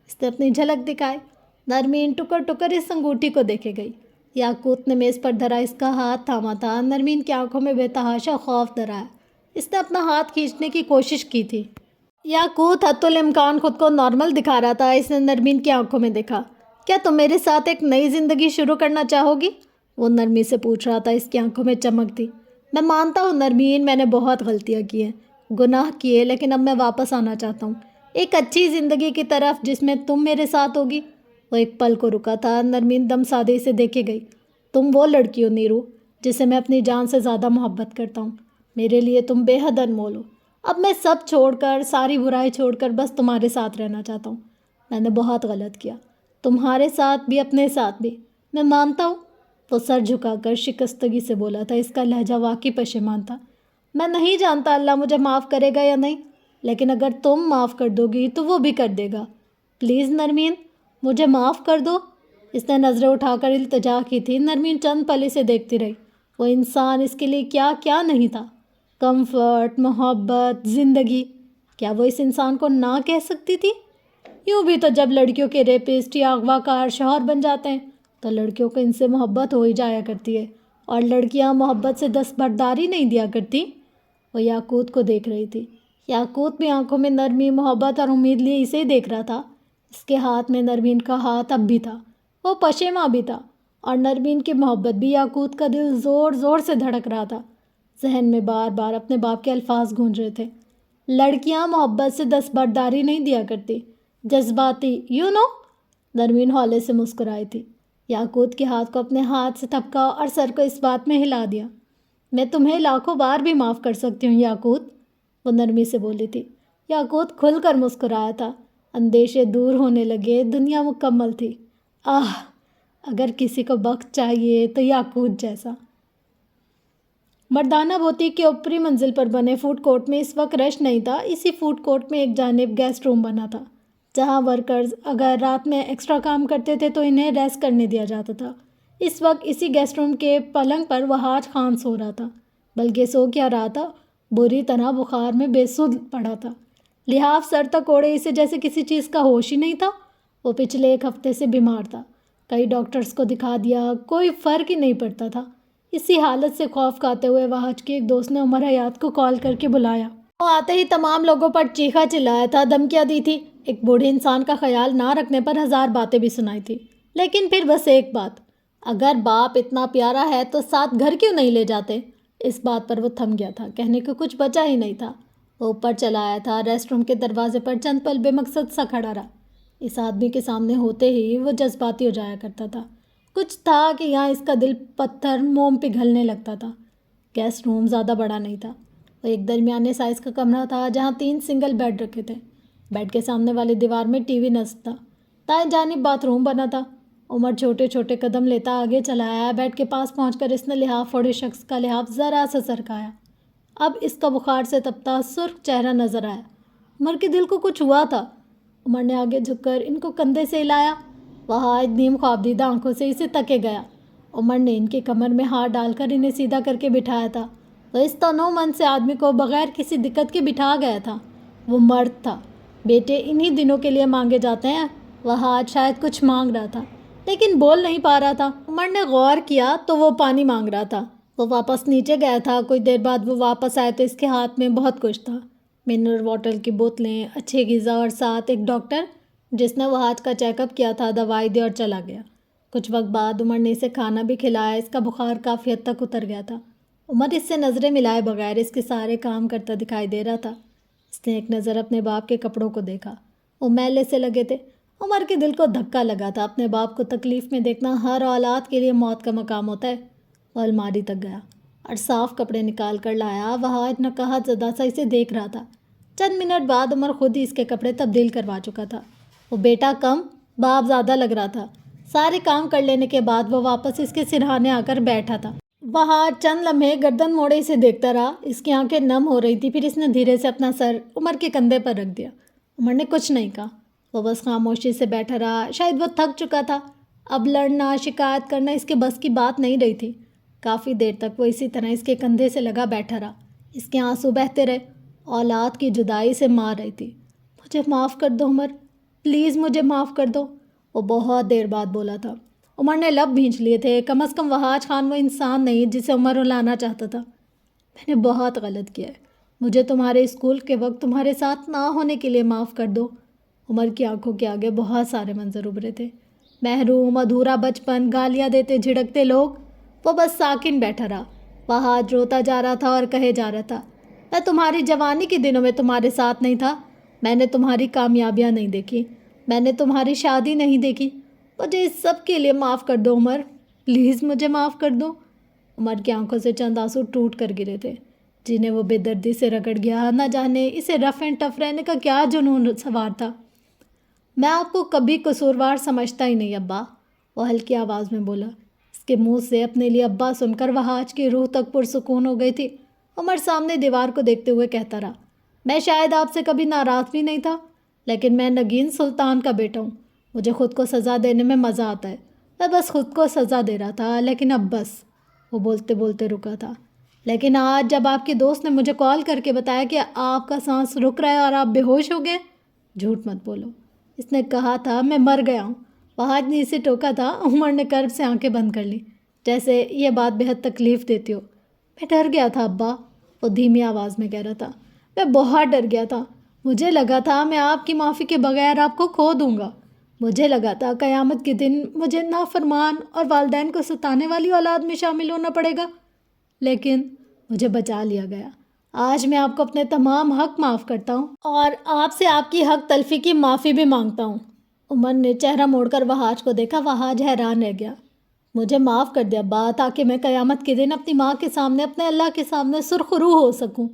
اس نے اپنی جھلک دکھائی، نرمین ٹکر ٹکر اس انگوٹھی کو دیکھے گئی۔ یاقوت نے میز پر دھرا اس کا ہاتھ تھاما تھا، نرمین کی آنکھوں میں بے تحاشا خوف درایا۔ اس نے اپنا ہاتھ کھینچنے کی کوشش کی تھی۔ یاقوت حتی الامکان خود کو نارمل دکھا رہا تھا، اس نے نرمین کی آنکھوں میں دیکھا۔ کیا تم میرے ساتھ ایک نئی زندگی شروع کرنا چاہو گی؟ وہ نرمی سے پوچھ رہا تھا، اس کی آنکھوں میں چمک تھی۔ میں مانتا ہوں نرمین، میں نے بہت غلطیاں کی ہیں، گناہ کیے، لیکن اب میں واپس آنا چاہتا ہوں ایک اچھی زندگی کی طرف جس میں تم میرے ساتھ ہوگی۔ وہ ایک پل کو رکا تھا، نرمین دم سادے سے دیکھے گئی۔ تم وہ لڑکی ہو نیرو جسے میں اپنی جان سے زیادہ محبت کرتا ہوں، میرے لیے تم بے حد انمول ہو۔ اب میں سب چھوڑ کر، ساری برائی چھوڑ کر بس تمہارے ساتھ رہنا چاہتا ہوں۔ میں نے بہت غلط کیا، تمہارے ساتھ بھی، اپنے ساتھ بھی، میں مانتا ہوں۔ وہ سر جھکا کر شکستگی سے بولا تھا، اس کا لہجہ واقعی پشیمان تھا۔ میں نہیں جانتا اللہ مجھے معاف کرے گا یا نہیں، لیکن اگر تم معاف کر دو گی تو وہ بھی کر دے گا۔ پلیز نرمین، مجھے معاف کر دو۔ اس نے نظریں اٹھا کر التجا کی تھی۔ نرمین چند پل اسے دیکھتی رہی۔ وہ انسان اس کے لیے کیا کیا نہیں تھا، کمفرٹ، محبت، زندگی، کیا وہ اس انسان کو نہ کہہ سکتی تھی؟ یوں بھی تو جب لڑکیوں کے ریپسٹ یا اغوا کار شوہر بن جاتے ہیں تو لڑکیوں کو ان سے محبت ہو ہی جایا کرتی ہے، اور لڑکیاں محبت سے دستبرداری نہیں دیا کرتی۔ وہ یاقوت کو دیکھ رہی تھی۔ یاقوت بھی آنکھوں میں نرمی، محبت اور امید لیے اسے دیکھ رہا تھا۔ اس کے ہاتھ میں نرمین کا ہاتھ اب بھی تھا۔ وہ پشیماں بھی تھا، اور نرمین کی محبت بھی۔ یاقوت کا دل زور زور سے دھڑک رہا تھا۔ ذہن میں بار بار اپنے باپ کے الفاظ گونج رہے تھے، لڑکیاں محبت سے دستبرداری نہیں دیا کرتی، جذباتی نرمین ہولے سے مسکرائی تھی۔ یاقوت کے ہاتھ کو اپنے ہاتھ سے تھپکا اور سر کو اس بات میں ہلا دیا۔ میں تمہیں لاکھوں بار بھی معاف کر سکتی ہوں یاقوت، وہ نرمی سے بولی تھی۔ یاقوت کھل کر مسکرایا تھا۔ اندیشے دور ہونے لگے، دنیا مکمل تھی۔ اگر کسی کو بخت چاہیے تو یاقوت جیسا۔ مردانہ بھوتی کے اوپری منزل پر بنے فوڈ کورٹ میں اس وقت رش نہیں تھا۔ اسی فوڈ کورٹ میں ایک جانب گیسٹ روم بنا تھا، جہاں ورکرز اگر رات میں ایکسٹرا کام کرتے تھے تو انہیں ریسٹ کرنے دیا جاتا تھا۔ اس وقت اسی گیسٹ روم کے پلنگ پر وہاج خان سو رہا تھا، بلکہ سو کیا رہا تھا، بری طرح بخار میں بے سدھ پڑا تھا۔ لحاف سر تک اوڑھے اسے جیسے کسی چیز کا ہوش ہی نہیں تھا۔ وہ پچھلے ایک ہفتے سے بیمار تھا، کئی ڈاکٹرز کو دکھا دیا، کوئی فرق ہی نہیں پڑتا تھا۔ اسی حالت سے خوف کھاتے ہوئے وہاج کی ایک دوست نے عمر حیات کو کال کر کے بلایا۔ وہ آتے ہی تمام لوگوں پر چیخا چلایا تھا، دھمکیاں دی تھی۔ ایک بوڑھے انسان کا خیال نہ رکھنے پر ہزار باتیں بھی سنائی تھی، لیکن پھر بس ایک بات، اگر باپ اتنا پیارا ہے تو ساتھ گھر کیوں نہیں لے جاتے؟ اس بات پر وہ تھم گیا تھا، کہنے کو کچھ بچا ہی نہیں تھا۔ وہ اوپر چلا آیا تھا، ریسٹ روم کے دروازے پر چند پل بے مقصد سا کھڑا رہا۔ اس آدمی کے سامنے ہوتے ہی وہ جذباتی ہو جایا کرتا تھا۔ کچھ تھا کہ یہاں اس کا دل پتھر موم پگھلنے لگتا تھا۔ گیسٹ روم زیادہ بڑا نہیں تھا، وہ ایک درمیانے سائز کا کمرہ تھا جہاں 3 سنگل بیڈ رکھے تھے۔ بیڈ کے سامنے والی دیوار میں ٹی وی نصب تھا، دائیں جانب باتھ روم بنا تھا۔ عمر چھوٹے چھوٹے قدم لیتا آگے چلا آیا۔ بیڈ کے پاس پہنچ کر اس نے لحاف اوڑھے شخص کا لحاف ذرا سا سرکایا۔ اب اس کا بخار سے تپتا سرخ چہرہ نظر آیا۔ عمر کے دل کو کچھ ہوا تھا۔ عمر نے آگے جھک کر ان کو کندھے سے ہلایا۔ وہاج نیم خوابدیدہ آنکھوں سے اسے تکے گیا۔ عمر نے ان کے کمر میں ہاتھ ڈال کر انہیں سیدھا کر کے بٹھایا تھا۔ وہ اس تنو من سے آدمی کو بغیر کسی دقت کے بٹھا گیا تھا۔ وہ مرد تھا۔ بیٹے انہی دنوں کے لیے مانگے جاتے ہیں۔ وہاج شاید کچھ مانگ رہا تھا، لیکن بول نہیں پا رہا تھا۔ عمر نے غور کیا تو وہ پانی مانگ رہا تھا۔ وہ واپس نیچے گیا تھا۔ کچھ دیر بعد وہ واپس آئے تو اس کے ہاتھ میں بہت کچھ تھا، منرل واٹر کی بوتلیں، اچھے غذا اور ساتھ ایک ڈاکٹر جس نے وہاج کا چیک اپ کیا تھا، دوائی دی اور چلا گیا۔ کچھ وقت بعد عمر نے اسے کھانا بھی کھلایا۔ اس کا بخار کافی حد تک اتر گیا تھا۔ عمر اس سے نظریں ملائے بغیر اس کے سارے کام کرتا دکھائی دے رہا تھا۔ اس نے ایک نظر اپنے باپ کے کپڑوں کو دیکھا، وہ میلے سے لگے تھے۔ عمر کے دل کو دھکا لگا تھا۔ اپنے باپ کو تکلیف میں دیکھنا ہر اولاد کے لیے موت کا مقام ہوتا ہے۔ وہ الماری تک گیا اور صاف کپڑے نکال کر لایا۔ وہاج نقاہت زدہ سا اسے دیکھ رہا تھا۔ چند منٹ بعد عمر خود ہی اس کے کپڑے تبدیل کروا چکا تھا۔ وہ بیٹا کم، باپ زیادہ لگ رہا تھا۔ سارے کام کر لینے کے بعد وہ واپس اس کے سرہانے آ کر بیٹھا تھا۔ وہاج چند لمحے گردن موڑے اسے دیکھتا رہا۔ اس کی آنکھیں نم ہو رہی تھی۔ پھر اس نے دھیرے سے اپنا سر عمر کے کندھے پر رکھ دیا۔ عمر نے کچھ نہیں کہا، وہ بس خاموشی سے بیٹھا رہا۔ شاید وہ تھک چکا تھا، اب لڑنا، شکایت کرنا اس کے بس کی بات نہیں رہی تھی۔ کافی دیر تک وہ اسی طرح اس کے کندھے سے لگا بیٹھا رہا۔ اس کے آنسو بہتے رہے، اولاد کی جدائی سے مار رہی تھی۔ مجھے معاف کر دو عمر، پلیز مجھے معاف کر دو، وہ بہت دیر بعد بولا تھا۔ عمر نے لب بھینچ لیے تھے۔ کم از کم وہاج خان وہ انسان نہیں جسے عمر رلانا چاہتا تھا۔ میں نے بہت غلط کیا ہے، مجھے تمہارے اسکول کے وقت تمہارے ساتھ نہ ہونے کے لیے معاف کر دو۔ عمر کی آنکھوں کے آگے بہت سارے منظر ابھرے تھے، محروم، ادھورا بچپن، گالیاں دیتے جھڑکتے لوگ۔ وہ بس ساکن بیٹھا رہا۔ وہاج روتا جا رہا تھا اور کہے جا رہا تھا، میں تمہاری جوانی کے دنوں میں تمہارے ساتھ نہیں تھا، میں نے تمہاری کامیابیاں نہیں دیکھی، میں نے تمہاری شادی نہیں دیکھی۔ مجھے اس سب کے لیے معاف کر دو عمر، پلیز مجھے معاف کر دو۔ عمر کی آنکھوں سے چند آنسو ٹوٹ کر گرے تھے، جنہیں وہ بے دردی سے رگڑ گیا۔ نہ جانے اسے رف اینڈ ٹف رہنے کا کیا جنون سوار تھا۔ میں آپ کو کبھی قصوروار سمجھتا ہی نہیں ابا، وہ ہلکی آواز میں بولا۔ اس کے منہ سے اپنے لیے ابا سن کر وہاج کی روح تک پرسکون ہو گئی تھی۔ عمر سامنے دیوار کو دیکھتے ہوئے کہتا رہا، میں شاید آپ سے کبھی ناراض بھی نہیں تھا، لیکن میں نگین سلطان کا بیٹا ہوں، مجھے خود کو سزا دینے میں مزہ آتا ہے۔ میں بس خود کو سزا دے رہا تھا، لیکن اب بس۔ وہ بولتے بولتے رکا تھا۔ لیکن آج جب آپ کے دوست نے مجھے کال کر کے بتایا کہ آپ کا سانس رک رہا ہے اور آپ بے ہوش ہو گئے، جھوٹ مت بولو، اس نے کہا تھا میں مر گیا ہوں۔ وہاج نے اسے ٹوکا تھا۔ عمر نے کرب سے آنکھیں بند کر لی، جیسے یہ بات بے حد تکلیف دیتی ہو۔ میں ڈر گیا تھا ابا، وہ دھیمی آواز میں کہہ رہا تھا۔ میں بہت ڈر گیا تھا، مجھے لگا تھا میں آپ کی معافی کے بغیر آپ کو کھو دوں گا، مجھے لگا تھا قیامت کے دن مجھے نافرمان اور والدین کو ستانے والی اولاد میں شامل ہونا پڑے گا، لیکن مجھے بچا لیا گیا۔ آج میں آپ کو اپنے تمام حق معاف کرتا ہوں اور آپ سے آپ کی حق تلفی کی معافی بھی مانگتا ہوں۔ عمر نے چہرہ موڑ کر وہاج کو دیکھا۔ وہاج حیران رہ گیا۔ مجھے معاف کر دیا ابا، تاکہ میں قیامت کے دن اپنی ماں کے سامنے، اپنے اللہ کے سامنے سرخ روح ہو سکوں۔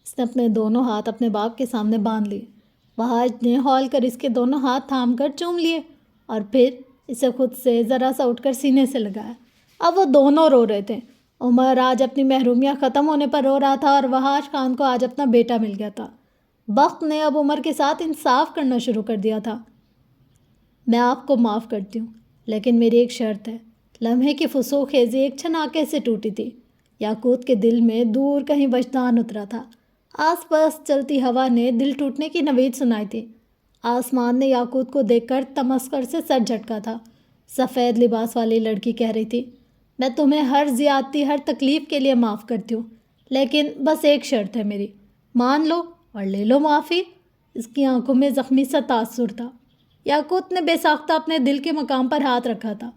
اس نے اپنے دونوں ہاتھ اپنے باپ کے سامنے باندھ لیے۔ وہاج نے ہول کر اس کے دونوں ہاتھ تھام کر چوم لیے اور پھر اسے خود سے ذرا سا اٹھ کر سینے سے لگایا۔ اب وہ دونوں رو رہے تھے۔ عمر آج اپنی محرومیاں ختم ہونے پر رو رہا تھا اور وہاج خان کو آج اپنا بیٹا مل گیا تھا۔ وقت نے اب عمر کے ساتھ انصاف کرنا شروع کر دیا تھا۔ میں آپ کو معاف کرتی ہوں، لیکن میری ایک شرط ہے۔ لمحے کی فسوق خیزی ایک چھناکے سے ٹوٹی تھی۔ یاقوت کے دل میں دور کہیں وجدان اترا تھا۔ آس پاس چلتی ہوا نے دل ٹوٹنے کی نوید سنائی تھی۔ آسمان نے یاقوت کو دیکھ کر تمسخر سے سر جھٹکا تھا۔ سفید لباس والی لڑکی کہہ رہی تھی، میں تمہیں ہر زیادتی، ہر تکلیف کے لیے معاف کرتی ہوں، لیکن بس ایک شرط ہے میری، مان لو اور لے لو معافی۔ اس کی آنکھوں میں زخمی سا تاثر تھا۔ یاقوت نے بے ساختہ اپنے دل کے مقام پر ہاتھ رکھا تھا۔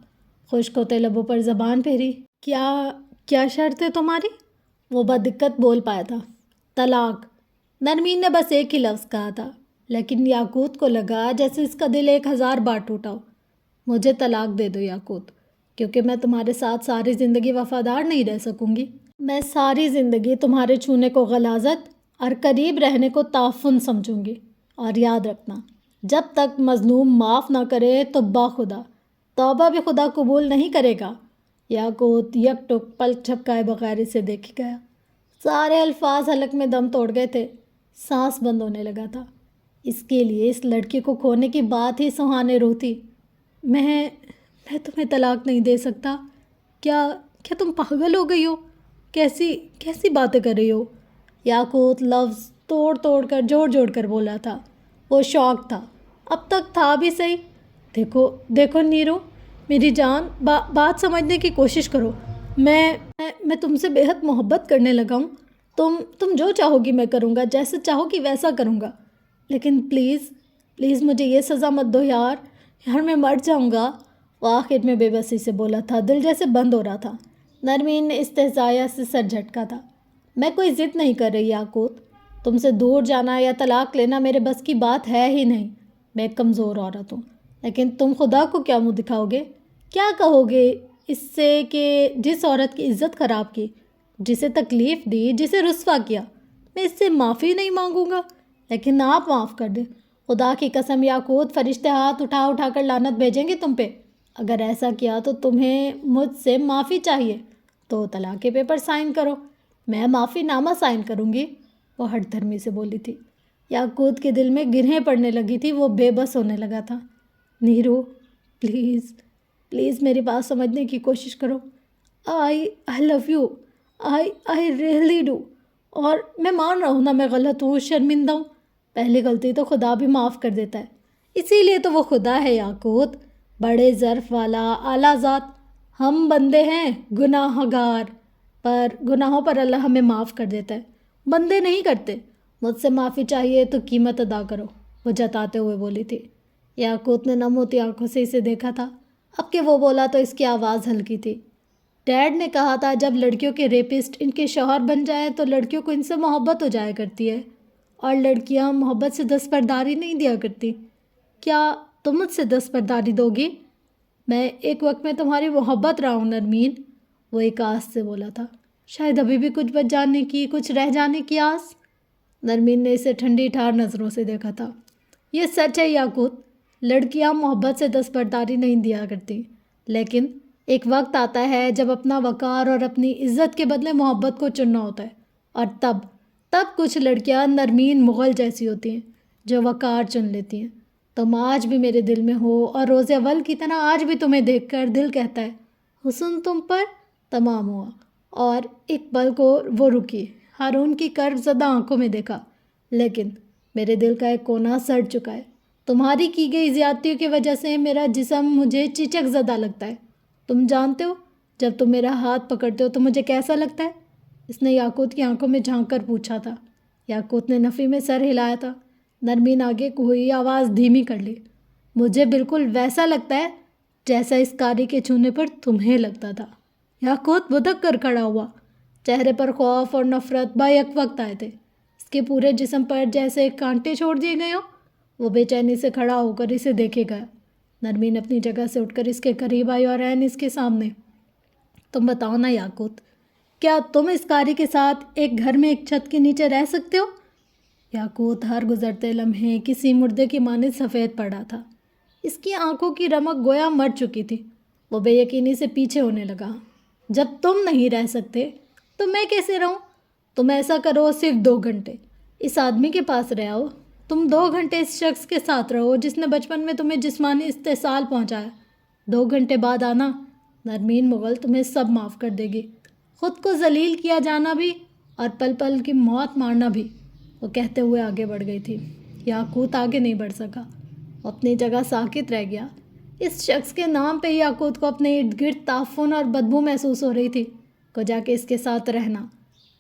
خشک ہوتے لبوں پر زبان پھیری۔ کیا شرط ہے تمہاری؟ وہ بدقت بول پایا تھا۔ طلاق۔ نرمین نے بس ایک ہی لفظ کہا تھا، لیکن یاقوت کو لگا جیسے اس کا دل 1000 بار ٹوٹا ہو۔ مجھے طلاق دے دو یاقوت، کیونکہ میں تمہارے ساتھ ساری زندگی وفادار نہیں رہ سکوں گی۔ میں ساری زندگی تمہارے چھونے کو غلاظت اور قریب رہنے کو تعفن سمجھوں گی۔ اور یاد رکھنا، جب تک مظلوم معاف نہ کرے تو باخدا توبہ بھی خدا قبول نہیں کرے گا۔ یاقوت یک ٹک پلک جھپکائے بغیر اسے دیکھ گیا۔ سارے الفاظ حلق میں دم توڑ گئے تھے۔ سانس بند ہونے لگا تھا۔ اس کے لیے اس لڑکی کو کھونے کی بات ہی سہانے روح تھی۔ میں تمہیں طلاق نہیں دے سکتا۔ کیا تم پاگل ہو گئی ہو؟ کیسی باتیں کر رہی ہو؟ یاقوت لفظ توڑ توڑ کر جوڑ کر بولا تھا۔ وہ شوق تھا، اب تک تھا بھی صحیح۔ دیکھو نیرو، میری جان، بات سمجھنے کی کوشش کرو۔ میں تم سے بے حد محبت کرنے لگا ہوں۔ تم جو چاہو گی میں کروں گا، جیسے چاہو گی ویسا کروں گا، لیکن پلیز مجھے یہ سزا مت دو یار میں مر جاؤں گا۔ وہ آخر میں بے بسی سے بولا تھا، دل جیسے بند ہو رہا تھا۔ نرمین نے استہزاء سے سر جھٹکا تھا۔ میں کوئی ضد نہیں کر رہی یاقوت، تم سے دور جانا یا طلاق لینا میرے بس کی بات ہے ہی نہیں۔ میں ایک کمزور عورت ہوں، لیکن تم خدا کو کیا منہ دکھاؤ گے؟ کیا کہو گے اس سے کہ جس عورت کی عزت خراب کی، جسے تکلیف دی، جسے رسوا کیا، میں اس سے معافی نہیں مانگوں گا؟ لیکن آپ معاف کر دیں، خدا کی قسم یاقوت، فرشتے ہاتھ اٹھا کر لعنت بھیجیں گے تم پہ۔ اگر ایسا کیا تو تمہیں مجھ سے معافی چاہیے تو طلاق کے پیپر سائن کرو، میں معافی نامہ سائن کروں گی۔ وہ ہٹ دھرمی سے بولی تھی۔ یاقوت کے دل میں گرہیں پڑنے لگی تھی، وہ بے بس ہونے لگا تھا۔ نیرو پلیز میری بات سمجھنے کی کوشش کرو۔ I love you, I really do. اور میں مان رہا ہوں نا، میں غلط ہوں، شرمندہ ہوں، پہلی غلطی تو خدا بھی معاف کر دیتا ہے، اسی لیے تو وہ خدا ہے یاقوت، بڑے ظرف والا، اعلیٰ ذات۔ ہم بندے ہیں گناہ گار، پر گناہوں پر اللہ ہمیں معاف کر دیتا ہے، بندے نہیں کرتے۔ مجھ سے معافی چاہیے تو قیمت ادا کرو، وہ جتاتے ہوئے بولی تھی۔ یاقوت نے نم ہوتی آنکھوں سے اسے دیکھا تھا۔ اب کہ وہ بولا تو اس کی آواز ہلکی تھی۔ ڈیڈ نے کہا تھا جب لڑکیوں کے ریپسٹ ان کے شوہر بن جائیں تو لڑکیوں کو ان سے محبت ہو جایا کرتی ہے، اور لڑکیاں محبت سے دستبرداری نہیں دیا کرتی۔ کیا تم مجھ سے دستبرداری دو گی؟ میں ایک وقت میں تمہاری محبت رہا ہوں نرمین، وہ ایک آس سے بولا تھا۔ شاید ابھی بھی کچھ بچ جانے کی، کچھ رہ جانے کی آس۔ نرمین نے اسے ٹھنڈی ٹھار نظروں سے دیکھا تھا۔ یہ سچ ہے یاقوت، لڑکیاں محبت سے دستبرداری نہیں دیا کرتی، لیکن ایک وقت آتا ہے جب اپنا وقار اور اپنی عزت کے بدلے محبت کو چننا ہوتا ہے، اور تب کچھ لڑکیاں نرمین مغل جیسی ہوتی ہیں جو وقار چن لیتی ہیں۔ تم آج بھی میرے دل میں ہو، اور روز اول کی طرح آج بھی تمہیں دیکھ کر دل کہتا ہے حسن تم پر تمام ہوا۔ اور ایک پل کو وہ رکی، ہارون کی کرب زدہ آنکھوں میں دیکھا، لیکن میرے دل کا ایک کونا سڑ چکا ہے۔ تمہاری کی گئی زیادتیوں کی وجہ سے میرا جسم مجھے چچک زدہ لگتا ہے۔ تم جانتے ہو جب تم میرا ہاتھ پکڑتے ہو تو مجھے کیسا لگتا ہے؟ اس نے یاقوت کی آنکھوں میں جھانک کر پوچھا تھا۔ یاقوت نے نفی میں سر ہلایا تھا۔ نرمین آگے ہوئی آواز دھیمی کر لی۔ مجھے بالکل ویسا لگتا ہے جیسا اس کاری کے چھونے پر تمہیں لگتا تھا۔ یاقوت بدک کر کھڑا ہوا۔ چہرے پر خوف اور نفرت بیک وقت آئے تھے۔ اس کے پورے جسم پر جیسے کانٹے چھوڑ دیے گئے ہوں۔ وہ بے چینی سے کھڑا ہو کر اسے دیکھے گیا۔ نرمین اپنی جگہ سے اٹھ کر اس کے قریب آئی اور عین اس کے سامنے۔ تم بتاؤ نا یاقوت، کیا تم اس کاری کے ساتھ ایک گھر میں ایک چھت کے نیچے رہ سکتے ہو؟ یاقوت ہر گزرتے لمحے کسی مردے کی مانند سفید پڑا تھا۔ اس کی آنکھوں کی رمق گویا مر چکی تھی۔ وہ بے یقینی سے پیچھے ہونے لگا۔ جب تم نہیں رہ سکتے تو میں کیسے رہوں؟ تم ایسا کرو، صرف 2 گھنٹے اس آدمی کے پاس رہو۔ تم 2 گھنٹے اس شخص کے ساتھ رہو جس نے بچپن میں تمہیں جسمانی استحصال پہنچایا۔ 2 گھنٹے بعد آنا، نرمین مغل تمہیں سب معاف کر دے گی، خود کو ذلیل کیا جانا بھی اور پل پل کی موت مارنا بھی۔ وہ کہتے ہوئے آگے بڑھ گئی تھی۔ یاقوت آگے نہیں بڑھ سکا، وہ اپنی جگہ ساکت رہ گیا۔ اس شخص کے نام پہ یاقوت کو اپنے ارد گرد تعفن اور بدبو محسوس ہو رہی تھی۔ کو جا کے اس کے ساتھ رہنا۔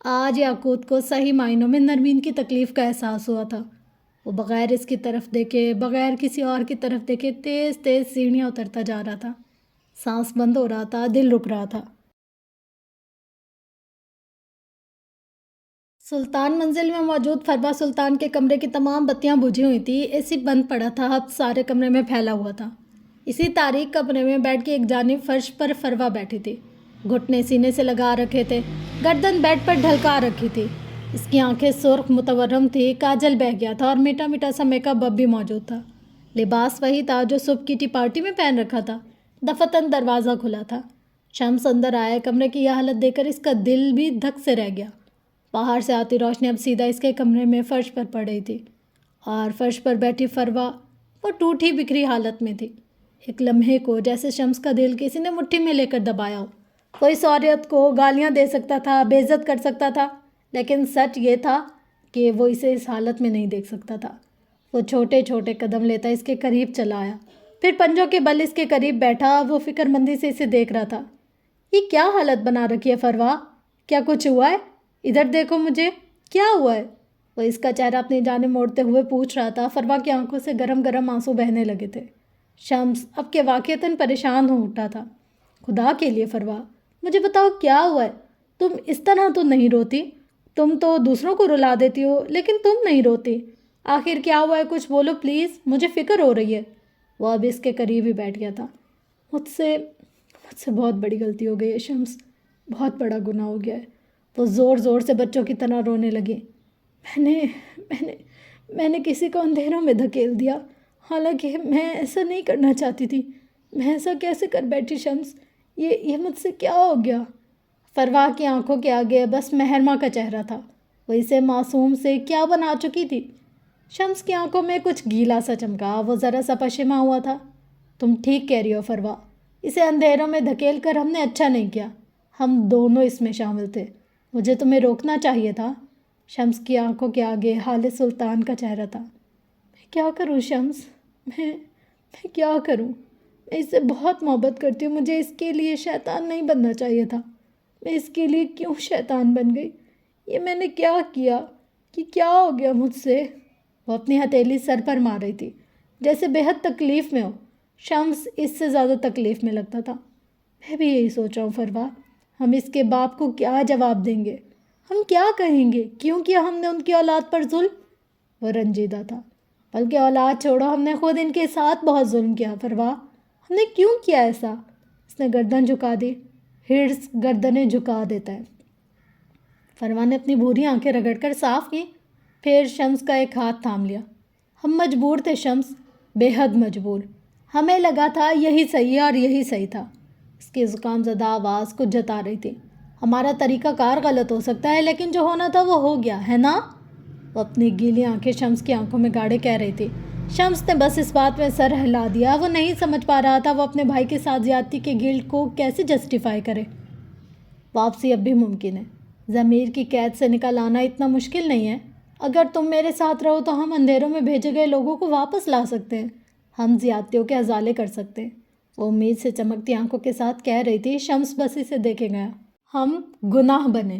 آج یاقوت کو صحیح معنوں میں نرمین کی تکلیف کا احساس ہوا تھا۔ وہ بغیر اس کی طرف دیکھے، بغیر کسی اور کی طرف دیکھے تیز تیز سیڑھیاں اترتا جا رہا تھا۔ سانس بند ہو رہا تھا، دل رک رہا تھا۔ سلطان منزل میں موجود فروا سلطان کے کمرے کی تمام بتیاں بجھی ہوئی تھیں۔ اے سی بند پڑا تھا، اب سارے کمرے میں پھیلا ہوا تھا۔ اسی تاریک کمرے میں بیڈ کی ایک جانب فرش پر فروا بیٹھی تھی۔ گھٹنے سینے سے لگا رکھے تھے، گردن بیڈ پر ڈھلکا رکھی تھی۔ اس کی آنکھیں سرخ متورم تھی، کاجل بہہ گیا تھا اور میٹھا میٹھا سا میک اپ اب بھی موجود تھا۔ لباس وہی تھا جو صبح کی ٹی پارٹی میں پہن رکھا تھا۔ دفتن دروازہ کھلا تھا۔ شمس اندر آئے۔ کمرے کی یہ حالت دیکھ کر اس کا دل بھی دھک سے رہ گیا۔ باہر سے آتی روشنی اب سیدھا اس کے کمرے میں فرش پر پڑ رہی تھی اور فرش پر بیٹھی فروا وہ ٹوٹی بکھری حالت میں تھی۔ ایک لمحے کو جیسے شمس کا دل کسی نے مٹھی میں لے کر دبایا ہو۔ وہ اس عورت کو گالیاں دے سکتا تھا، بے عزت کر سکتا تھا، لیکن سچ یہ تھا کہ وہ اسے اس حالت میں نہیں دیکھ سکتا تھا۔ وہ چھوٹے چھوٹے قدم لیتا اس کے قریب چلا آیا، پھر پنجوں کے بل اس کے قریب بیٹھا۔ وہ فکر مندی سے اسے دیکھ رہا تھا۔ یہ کیا حالت بنا رکھی ہے فروا؟ کیا کچھ ہوا ہے؟ ادھر دیکھو مجھے، کیا ہوا ہے؟ وہ اس کا چہرہ اپنی جانب موڑتے ہوئے پوچھ رہا تھا۔ فروا کی آنکھوں سے گرم گرم آنسو بہنے لگے تھے۔ شمس اب کے واقعتاً پریشان ہو اٹھا تھا۔ خدا کے لیے فروا، مجھے بتاؤ کیا ہوا ہے؟ تم اس طرح تو نہیں روتی، تم تو دوسروں کو رلا دیتی ہو لیکن تم نہیں روتی۔ آخر کیا ہوا ہے؟ کچھ بولو پلیز، مجھے فکر ہو رہی ہے۔ وہ اب اس کے قریب ہی بیٹھ گیا تھا۔ مجھ سے بہت بڑی غلطی ہو گئی ہے شمس، بہت بڑا گناہ ہو گیا ہے۔ وہ زور زور سے بچوں کی طرح رونے لگی۔ میں نے کسی کو اندھیروں میں دھکیل دیا، حالانکہ میں ایسا نہیں کرنا چاہتی تھی۔ میں ایسا کیسے کر بیٹھی شمس؟ یہ مجھ سے کیا ہو گیا؟ فروا کی آنکھوں کے آگے بس مہرما کا چہرہ تھا۔ وہ اسے معصوم سے کیا بنا چکی تھی؟ شمس کی آنکھوں میں کچھ گیلا سا چمکا۔ وہ ذرا سا پشیماں ہوا تھا۔ تم ٹھیک کہہ رہی ہو فروا، اسے اندھیروں میں دھکیل کر ہم نے اچھا نہیں کیا۔ ہم دونوں اس میں شامل تھے۔ مجھے تمہیں روکنا چاہیے تھا۔ شمس کی آنکھوں کے آگے حال سلطان کا چہرہ تھا۔ میں کیا کروں شمس؟ میں کیا کروں؟ میں اس سے بہت محبت کرتی ہوں۔ مجھے اس کے لیے شیطان نہیں بننا چاہیے تھا۔ میں اس کے لیے کیوں شیطان بن گئی؟ یہ میں نے کیا کیا؟ کہ کیا ہو گیا مجھ سے؟ وہ اپنی ہتھیلی سر پر مار رہی تھی جیسے بے حد تکلیف میں ہو۔ شمس اس سے زیادہ تکلیف میں لگتا تھا۔ میں بھی یہی سوچ رہا ہوں فروا، ہم اس کے باپ کو کیا جواب دیں گے؟ ہم کیا کہیں گے؟ کیوں کیا ہم نے ان کی اولاد پر ظلم؟ وہ رنجیدہ تھا۔ بلکہ اولاد چھوڑو، ہم نے خود ان کے ساتھ بہت ظلم کیا فروا۔ ہم نے کیوں کیا ایسا؟ اس نے گردن جھکا دی۔ ہرس گردنیں جھکا دیتا ہے۔ فروا نے اپنی بھوری آنکھیں رگڑ کر صاف کی، پھر شمس کا ایک ہاتھ تھام لیا۔ ہم مجبور تھے شمس، بے حد مجبور۔ ہمیں لگا تھا یہی صحیح ہے اور یہی صحیح تھا۔ اس کی زکام زدہ آواز کچھ جتا رہی تھی۔ ہمارا طریقہ کار غلط ہو سکتا ہے لیکن جو ہونا تھا وہ ہو گیا ہے نا؟ وہ اپنی گیلی آنکھیں شمس کی آنکھوں میں گاڑے کہہ رہی تھی۔ شمس نے بس اس بات میں سر ہلا دیا۔ وہ نہیں سمجھ پا رہا تھا وہ اپنے بھائی کے ساتھ زیادتی کے گلٹ کو کیسے جسٹیفائی کرے۔ واپسی اب بھی ممکن ہے۔ ضمیر کی قید سے نکل آنا اتنا مشکل نہیں ہے۔ اگر تم میرے ساتھ رہو تو ہم اندھیروں میں بھیجے گئے لوگوں کو واپس لا سکتے ہیں، ہم زیادتیوں کے ازالے کر سکتے ہیں۔ وہ امید سے چمکتی آنکھوں کے ساتھ کہہ رہی تھی۔ شمس بس اسے دیکھے گیا۔ ہم گناہ بنے،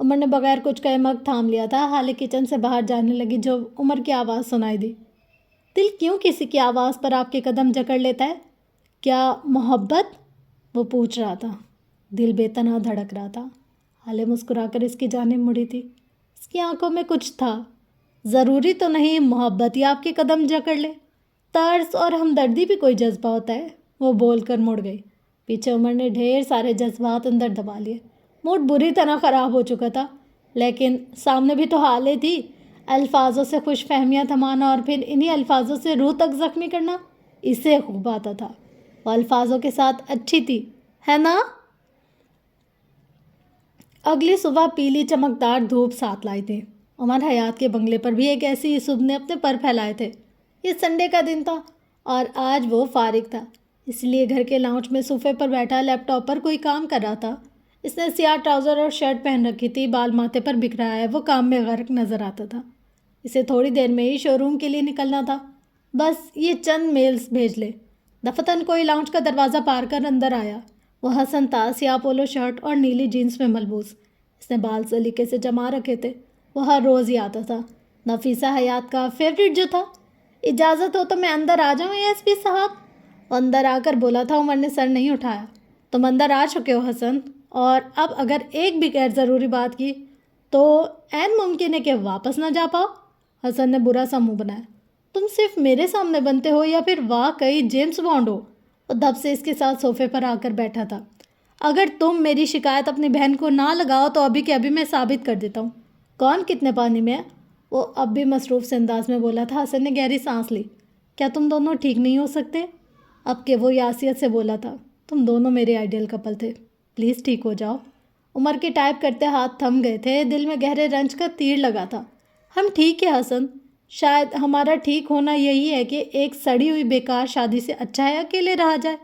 عمر نے بغیر کچھ کہے مگ تھام لیا تھا. حالے کچن سے باہر جانے لگی جو عمر کی آواز سنائی دی. دل کیوں کسی کی آواز پر آپ کے قدم جکڑ لیتا ہے؟ کیا محبت؟ وہ پوچھ رہا تھا. دل بے پناہ دھڑک رہا تھا. حالے مسکرا کر اس کی جانب مڑی تھی. اس کی آنکھوں میں کچھ تھا. ضروری تو نہیں محبت ہی آپ کے قدم جکڑ لے. ترس اور ہمدردی بھی کوئی جذبہ ہوتا ہے. وہ بول کر مڑ گئی. پیچھے عمر نے ڈھیر سارے جذبات اندر دبا لیے. موڈ بری طرح خراب ہو چکا تھا. لیکن سامنے بھی تو حالے تھی. الفاظوں سے خوش فہمیاں تھمانا اور پھر انہی الفاظوں سے روح تک زخمی کرنا اسے خوب آتا تھا. وہ الفاظوں کے ساتھ اچھی تھی ہے نا؟ اگلی صبح پیلی چمکدار دھوپ ساتھ لائی تھی. عمر حیات کے بنگلے پر بھی ایک ایسی ہی صبح نے اپنے پر پھیلائے تھے. یہ سنڈے کا دن تھا اور آج وہ فارغ تھا. اس لیے گھر کے لاؤنج میں صوفے پر بیٹھا لیپ ٹاپ پر کوئی کام کر رہا تھا. اس نے سیاہ ٹراؤزر اور شرٹ پہن رکھی تھی. بال ماتھے پر بکھرایا ہے. وہ کام میں غرق نظر آتا تھا. اسے تھوڑی دیر میں ہی شو روم کے لیے نکلنا تھا. بس یہ چند میلز بھیج لے. دفتن کوئی لاؤنج کا دروازہ پار کر اندر آیا. وہ حسن تھا. سیاہ پولو شرٹ اور نیلی جینس میں ملبوس. اس نے بال سلیقے سے جما رکھے تھے. وہ ہر روز ہی آتا تھا. نفیسہ حیات کا فیوریٹ جو تھا. اجازت ہو تو میں اندر آ جاؤں ایس پی صاحب؟ وہ اندر آ کر بولا تھا. عمر نے سر نہیں اٹھایا. تم اندر آ چکے ہو حسن اور اب اگر ایک بھی غیر ضروری بات کی تو عین ممکن ہے کہ واپس نہ جا پاؤ. حسن نے برا سا منہ بنایا. تم صرف میرے سامنے بنتے ہو یا پھر واقعی جیمس بانڈ ہو؟ وہ دب سے اس کے ساتھ صوفے پر آ کر بیٹھا تھا. اگر تم میری شکایت اپنی بہن کو نہ لگاؤ تو ابھی کے ابھی میں ثابت کر دیتا ہوں کون کتنے پانی میں ہے. وہ اب بھی مصروف سے انداز میں بولا تھا. حسن نے گہری سانس لی. کیا تم دونوں ٹھیک نہیں ہو سکتے؟ اب کہ وہ یاسیت سے بولا تھا. تم دونوں میرے آئیڈیل کپل تھے. پلیز ٹھیک ہو جاؤ. عمر کے ٹائپ کرتے ہاتھ تھم گئے تھے. دل میں گہرے رنج کا تیر لگا تھا. ہم ٹھیک ہے حسن. شاید ہمارا ٹھیک ہونا یہی ہے کہ ایک سڑی ہوئی بیکار شادی سے اچھا ہے اکیلے رہا جائے.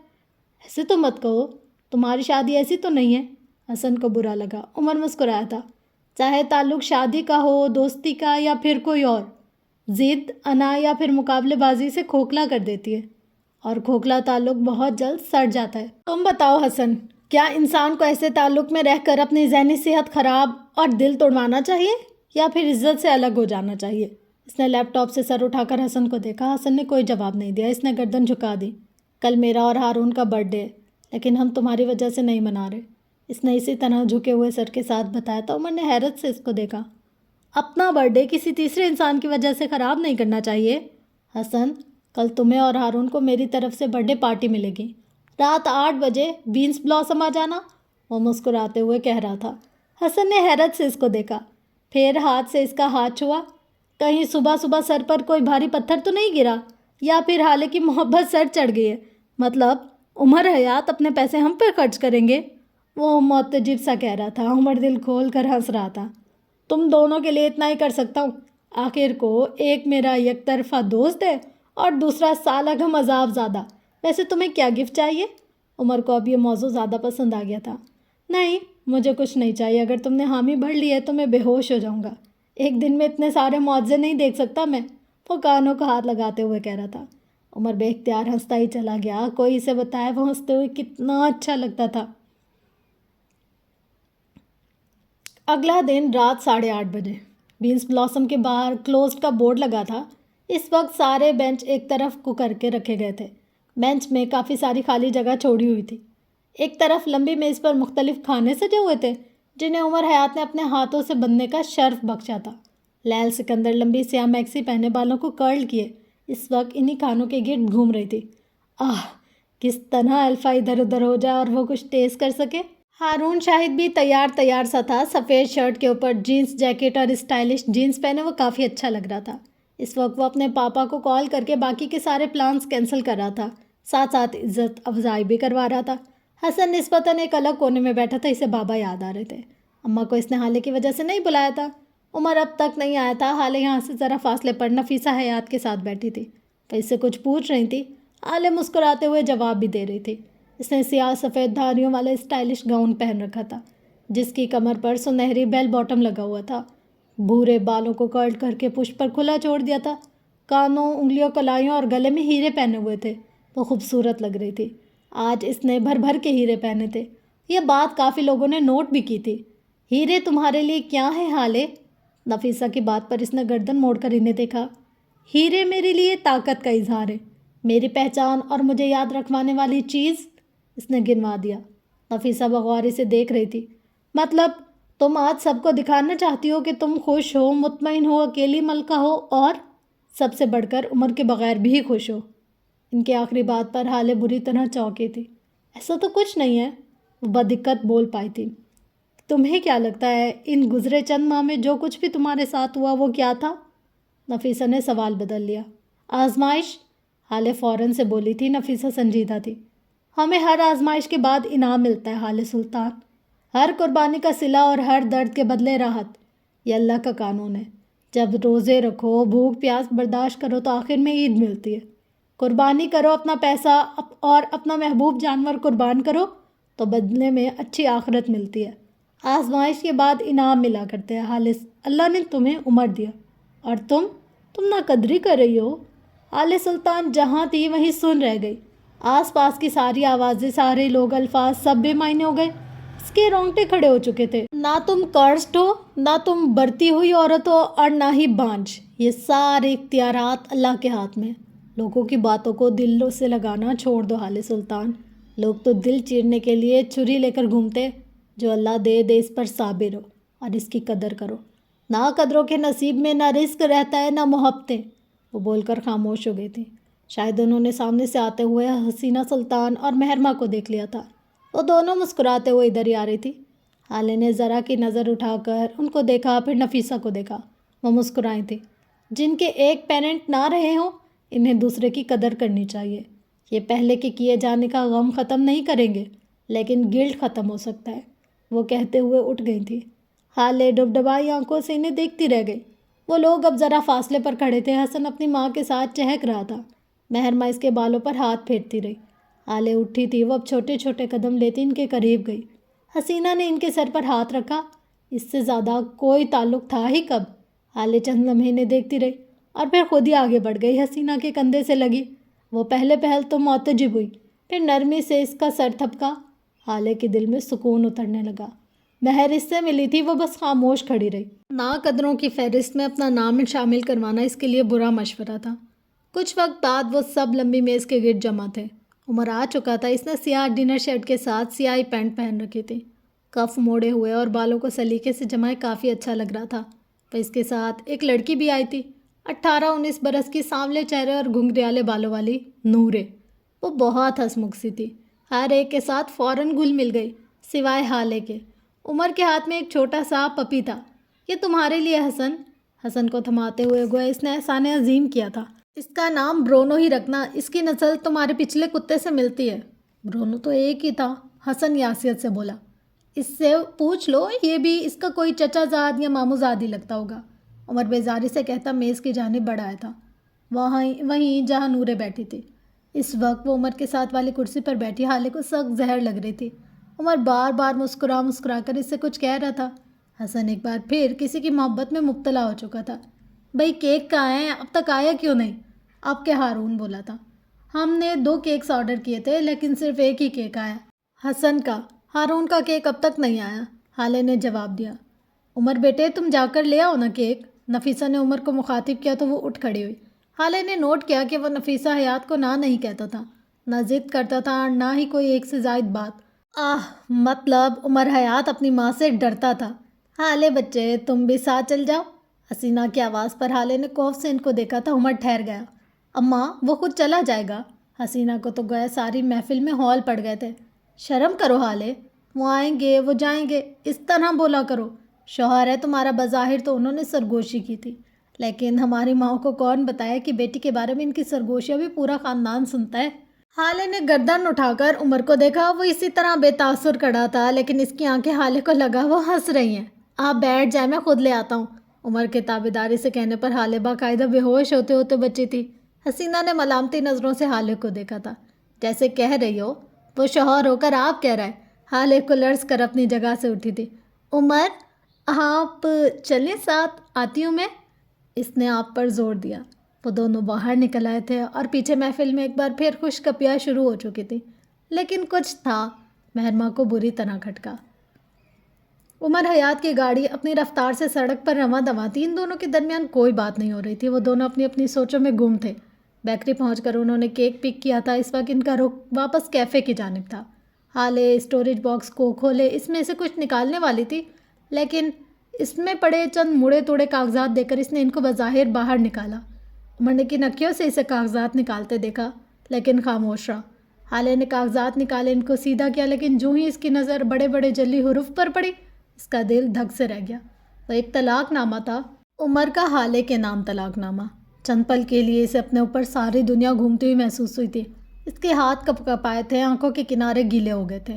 ایسے تو مت کہو. تمہاری شادی ایسی تو نہیں ہے. حسن کو برا لگا. عمر مسکرایا تھا. چاہے تعلق شادی کا ہو دوستی کا یا پھر کوئی اور ضد انا یا پھر مقابلے بازی سے کھوکھلا کر دیتی ہے اور کھوکھلا تعلق بہت جلد سڑ جاتا ہے. تم بتاؤ حسن کیا انسان کو ایسے تعلق میں رہ کر اپنی ذہنی صحت خراب اور دل توڑوانا چاہیے یا پھر عزت سے الگ ہو جانا چاہیے؟ اس نے لیپ ٹاپ سے سر اٹھا کر حسن کو دیکھا. حسن نے کوئی جواب نہیں دیا. اس نے گردن جھکا دی. کل میرا اور ہارون کا برتھ ڈے ہے لیکن ہم تمہاری وجہ سے نہیں منا رہے. اس نے اسی طرح جھکے ہوئے سر کے ساتھ بتایا. تو عمر نے حیرت سے اس کو دیکھا. اپنا برتھ ڈے کسی تیسرے انسان کی وجہ سے خراب نہیں کرنا چاہیے. حسن کل تمہیں اور ہارون کو میری طرف سے برتھ ڈے پارٹی ملے گی. رات 8 بجے بینس بلاسم آ جانا. وہ مسکراتے ہوئے کہہ رہا تھا. حسن نے حیرت سے اس کو دیکھا. پھر ہاتھ سے اس کا ہاتھ چھوا. کہیں صبح صبح سر پر کوئی بھاری پتھر تو نہیں گرا یا پھر حالے کی محبت سر چڑھ گئی ہے؟ مطلب عمر حیات اپنے پیسے ہم پہ خرچ کریں گے؟ وہ معتجب سا کہہ رہا تھا. عمر دل کھول کر ہنس رہا تھا. تم دونوں کے لیے اتنا ہی کر سکتا ہوں. آخر کو ایک میرا یک طرفہ دوست ہے اور دوسرا سالہ کا مذاق زیادہ. ویسے تمہیں کیا گفٹ چاہیے؟ عمر کو اب یہ موضوع زیادہ پسند آ گیا تھا. نہیں مجھے کچھ نہیں چاہیے. اگر تم نے حامی بھر لی ہے تو میں بے ہوش ہو جاؤں گا. ایک دن میں اتنے سارے معاوضے نہیں دیکھ سکتا میں. وہ کانوں کو ہاتھ لگاتے ہوئے کہہ رہا تھا. عمر بے اختیار ہنستا ہی چلا گیا. کوئی اسے بتائے وہ ہنستے ہوئے کتنا اچھا لگتا تھا. اگلا دن رات 8:30 بجے. بینس بلاسم کے باہر کلوزڈ کا بورڈ لگا تھا. اس وقت سارے بینچ ایک طرف کو کر کے رکھے گئے تھے. بینچ میں کافی ساری خالی جگہ چھوڑی ہوئی تھی. ایک طرف لمبی میز پر مختلف کھانے سجے ہوئے تھے جنہیں عمر حیات نے اپنے ہاتھوں سے بننے کا شرف بخشا تھا. لیل سکندر لمبی سیاہ میکسی پہنے بالوں کو کرل کیے اس وقت انہی کھانوں کے گرد گھوم رہی تھی. کس طرح الفا ادھر ادھر ہو جائے اور وہ کچھ ٹیسٹ کر سکے. ہارون شاہد بھی تیار سا تھا. سفید شرٹ کے اوپر جینس جیکٹ اور اسٹائلش جینس پہنے وہ کافی اچھا لگ رہا تھا. اس وقت وہ اپنے پاپا کو کال کر کے باقی کے سارے پلانس کینسل کر رہا تھا. ساتھ ساتھ عزت افزائی بھی کروا رہا تھا. حسن نسبتاً ایک الگ کونے میں بیٹھا تھا. اسے بابا یاد آ رہے تھے. اماں کو اس نے حالے کی وجہ سے نہیں بلایا تھا. عمر اب تک نہیں آیا تھا. حالے یہاں سے ذرا فاصلے پر نفیسہ حیات کے ساتھ بیٹھی تھی. وہ اس سے کچھ پوچھ رہی تھی. حالے مسکراتے ہوئے جواب بھی دے رہی تھی. اس نے سیاہ سفید دھاریوں والا اسٹائلش گاؤن پہن رکھا تھا جس کی کمر پر سنہری بیل باٹم لگا ہوا تھا. بھورے بالوں کو کرل کر کے پشت پر کھلا چھوڑ دیا تھا. کانوں انگلیوں کلائیوں اور گلے میں ہیرے پہنے ہوئے تھے. وہ خوبصورت لگ رہی تھی. آج اس نے بھر بھر کے ہیرے پہنے تھے. یہ بات کافی لوگوں نے نوٹ بھی کی تھی. ہیرے تمہارے لیے کیا ہے حالے؟ نفیسہ کی بات پر اس نے گردن موڑ کر انہیں دیکھا۔ ہیرے میرے لیے طاقت کا اظہار ہے، میری پہچان اور مجھے یاد رکھوانے والی چیز۔ اس نے گنوا دیا۔ نفیسہ بغور سے دیکھ رہی تھی۔ مطلب تم آج سب کو دکھانا چاہتی ہو کہ تم خوش ہو، مطمئن ہو، اکیلی ملکہ ہو اور سب سے بڑھ کر عمر کے بغیر بھی خوش ہو۔ ان کی آخری بات پر حالے بری طرح چونکی تھی۔ ایسا تو کچھ نہیں ہے، وہ بدقت بول پائی تھی۔ تمہیں کیا لگتا ہے ان گزرے چند ماہ میں جو کچھ بھی تمہارے ساتھ ہوا وہ کیا تھا؟ نفیسہ نے سوال بدل لیا۔ آزمائش، حالے فوراً سے بولی تھی۔ نفیسہ سنجیدہ تھی۔ ہمیں ہر آزمائش کے بعد انعام ملتا ہے حالے سلطان، ہر قربانی کا صلہ اور ہر درد کے بدلے راحت۔ یہ اللہ کا قانون ہے۔ جب روزے رکھو، بھوک پیاس برداشت کرو تو آخر میں عید ملتی ہے۔ قربانی کرو، اپنا پیسہ اور اپنا محبوب جانور قربان کرو تو بدلے میں اچھی آخرت ملتی ہے۔ آزمائش کے بعد انعام ملا کرتے ہیں حالے۔ اللہ نے تمہیں عمر دیا اور تم نا قدری کر رہی ہو۔ حالے سلطان جہاں تھی وہیں سن رہ گئی۔ آس پاس کی ساری آوازیں، سارے لوگ، الفاظ سب بے معنی ہو گئے۔ اس کے رونگٹے کھڑے ہو چکے تھے۔ نہ تم کرسڈ ہو، نہ تم برتی ہوئی عورت ہو اور نہ ہی بانجھ۔ یہ سارے اختیارات اللہ کے ہاتھ میں۔ لوگوں کی باتوں کو دل سے لگانا چھوڑ دو حالے سلطان۔ لوگ تو دل چیرنے کے لیے چھری لے کر گھومتے۔ جو اللہ دے دے اس پر صابر ہو اور اس کی قدر کرو۔ نا قدروں کے نصیب میں نہ رزق رہتا ہے نہ محبتیں۔ وہ بول کر خاموش ہو گئی تھی۔ شاید انہوں نے سامنے سے آتے ہوئے حسینہ سلطان اور مہرما کو دیکھ لیا تھا۔ وہ دونوں مسکراتے ہوئے ادھر ہی آ رہی تھی۔ حالے نے ذرا کی نظر اٹھا کر ان کو دیکھا، پھر نفیسہ کو دیکھا۔ وہ مسکرائی تھی۔ جن کے ایک پیرنٹ نہ رہے ہوں انہیں دوسرے کی قدر کرنی چاہیے۔ یہ پہلے کے کیے جانے کا غم ختم نہیں کریں گے لیکن گلٹ ختم ہو سکتا ہے۔ وہ کہتے ہوئے اٹھ گئی تھی۔ حالے ڈبڈبائی آنکھوں سے انہیں دیکھتی رہ گئی۔ وہ لوگ اب ذرا فاصلے پر کھڑے تھے۔ حسن اپنی ماں کے ساتھ چہک رہا تھا۔ مہرما اس کے بالوں پر ہاتھ پھیرتی رہی۔ حالے اٹھی تھی۔ وہ اب چھوٹے چھوٹے قدم لیتی ان کے قریب گئی۔ حسینہ نے ان کے سر پر ہاتھ رکھا۔ اس سے زیادہ کوئی تعلق تھا ہی کب؟ حالے چند لمحے انہیں دیکھتی رہی اور پھر خود ہی آگے بڑھ گئی، حسینہ کے کندھے سے لگی۔ وہ پہلے پہل تو معتجب ہوئی، پھر نرمی سے اس کا سر تھپکا۔ حالے کے دل میں سکون اترنے لگا۔ مہر اس سے ملی تھی، وہ بس خاموش کھڑی رہی۔ نا قدروں کی فہرست میں اپنا نام شامل کروانا اس کے لیے برا مشورہ تھا۔ کچھ وقت بعد وہ سب لمبی میز کے گرد جمع تھے۔ عمر آ چکا تھا۔ اس نے سیاہ ڈنر شرٹ کے ساتھ سیاہی پینٹ پہن رکھی تھی۔ کف موڑے ہوئے اور بالوں کو سلیقے سے جمائے کافی اچھا لگ رہا تھا۔ وہ اس کے ساتھ ایک لڑکی بھی آئی تھی، 18-19 برس کی، سانولے چہرے اور گھنگریالے بالوں والی نورے۔ وہ بہت ہنسمکھ سی تھی، ہر ایک کے ساتھ فوراً گھل مل گئی سوائے حالے کے۔ عمر کے ہاتھ میں ایک چھوٹا سا پپی تھا۔ یہ تمہارے لیے حسن۔ حسن کو تھماتے ہوئے گویا اس نے احسان عظیم کیا تھا۔ اس کا نام برونو ہی رکھنا، اس کی نسل تمہارے پچھلے کتے سے ملتی ہے۔ برونو تو ایک ہی تھا، حسن یاسیت سے بولا۔ اس سے پوچھ لو، یہ بھی اس کا کوئی چچا زاد یا ماموں زاد ہی لگتا ہوگا۔ عمر بیزاری سے کہتا میز کی جانب بڑھ آیا تھا، وہیں جہاں نورے بیٹھی تھی۔ اس وقت وہ عمر کے ساتھ والی کرسی پر بیٹھی حالے کو سخت زہر لگ رہی تھی۔ عمر بار بار مسکرا کر اس سے کچھ کہہ رہا تھا۔ حسن ایک بار پھر کسی کی محبت میں مبتلا ہو چکا تھا۔ بھئی کیک کہاں ہے؟ اب تک آیا کیوں نہیں؟ اب کے ہارون بولا تھا۔ ہم نے 2 کیکس آرڈر کیے تھے لیکن صرف ایک ہی کیک آیا، حسن کا۔ ہارون کا کیک اب تک نہیں آیا، حالے نے جواب دیا۔ عمر بیٹے تم جا کر لے آؤ نا کیک۔ نفیسہ نے عمر کو مخاطب کیا تو وہ اٹھ کھڑی ہوئی۔ حالے نے نوٹ کیا کہ وہ نفیسہ حیات کو نہ نہیں کہتا تھا، نہ ضد کرتا تھا اور نہ ہی کوئی ایک سے زائد بات۔ مطلب عمر حیات اپنی ماں سے ڈرتا تھا۔ حالے بچے تم بھی ساتھ چل جاؤ۔ حسینہ کی آواز پر حالے نے خوف سے ان کو دیکھا تھا۔ عمر ٹھہر گیا۔ اماں وہ خود چلا جائے گا۔ حسینہ کو تو گویا ساری محفل میں ہال پڑ گئے تھے۔ شرم کرو حالے، وہ آئیں گے وہ جائیں گے، اس طرح بولا کرو۔ شوہر ہے تمہارا، بظاہر تو انہوں نے سرگوشی کی تھی لیکن ہماری ماں کو کون بتایا کہ بیٹی کے بارے میں ان کی سرگوشیاں بھی پورا خاندان سنتا ہے۔ حالے نے گردن اٹھا کر عمر کو دیکھا۔ وہ اسی طرح بے تاثر کھڑا تھا لیکن اس کی آنکھیں حالے کو لگا وہ ہنس رہی ہیں۔ آپ بیٹھ جائیں، میں خود لے آتا ہوں۔ عمر کے تابعداری سے کہنے پر حالے باقاعدہ بے ہوش ہوتے ہوتے بچی تھی۔ حسینہ نے ملامتی نظروں سے حالے کو دیکھا تھا، جیسے کہہ رہی ہو وہ شوہر ہو کر آپ کہہ رہا ہے۔ حالے کو لرز کر اپنی جگہ سے اٹھی تھی۔ عمر آپ چلیں ساتھ، آتی ہوں میں۔ اس نے آپ پر زور دیا۔ وہ دونوں باہر نکل آئے تھے اور پیچھے محفل میں ایک بار پھر خوشکپیاں شروع ہو چکی تھی، لیکن کچھ تھا مہرما کو بری طرح کھٹکا۔ عمر حیات کی گاڑی اپنی رفتار سے سڑک پر رواں دواں تھی۔ ان دونوں کے درمیان کوئی بات نہیں ہو رہی تھی، وہ دونوں اپنی اپنی سوچوں میں گم تھے۔ بیکری پہنچ کر انہوں نے کیک پک کیا تھا۔ اس وقت ان کا رخ واپس کیفے کی جانب تھا۔ ہالے اسٹوریج باکس کو کھولے، اس میں سے کچھ نکالنے والی تھی، لیکن اس میں پڑے چند مڑے توڑے کاغذات دیکھ کر اس نے ان کو بظاہر باہر نکالا۔ عمر نے کن اکھیوں سے اسے کاغذات نکالتے دیکھا، لیکن خاموش رہا۔ ہالے نے کاغذات نکالے، ان کو سیدھا کیا، لیکن جو ہی اس کی نظر بڑے بڑے جلی حروف پر پڑی، اس کا دل دھک سے رہ گیا۔ وہ ایک طلاق نامہ تھا، عمر کا ہالے کے نام طلاق نامہ۔ چند پل کے لیے اسے اپنے اوپر ساری دنیا گھومتی ہوئی محسوس ہوئی تھی۔ اس کے ہاتھ کپ کپائے تھے، آنکھوں کے کنارے گیلے ہو گئے تھے۔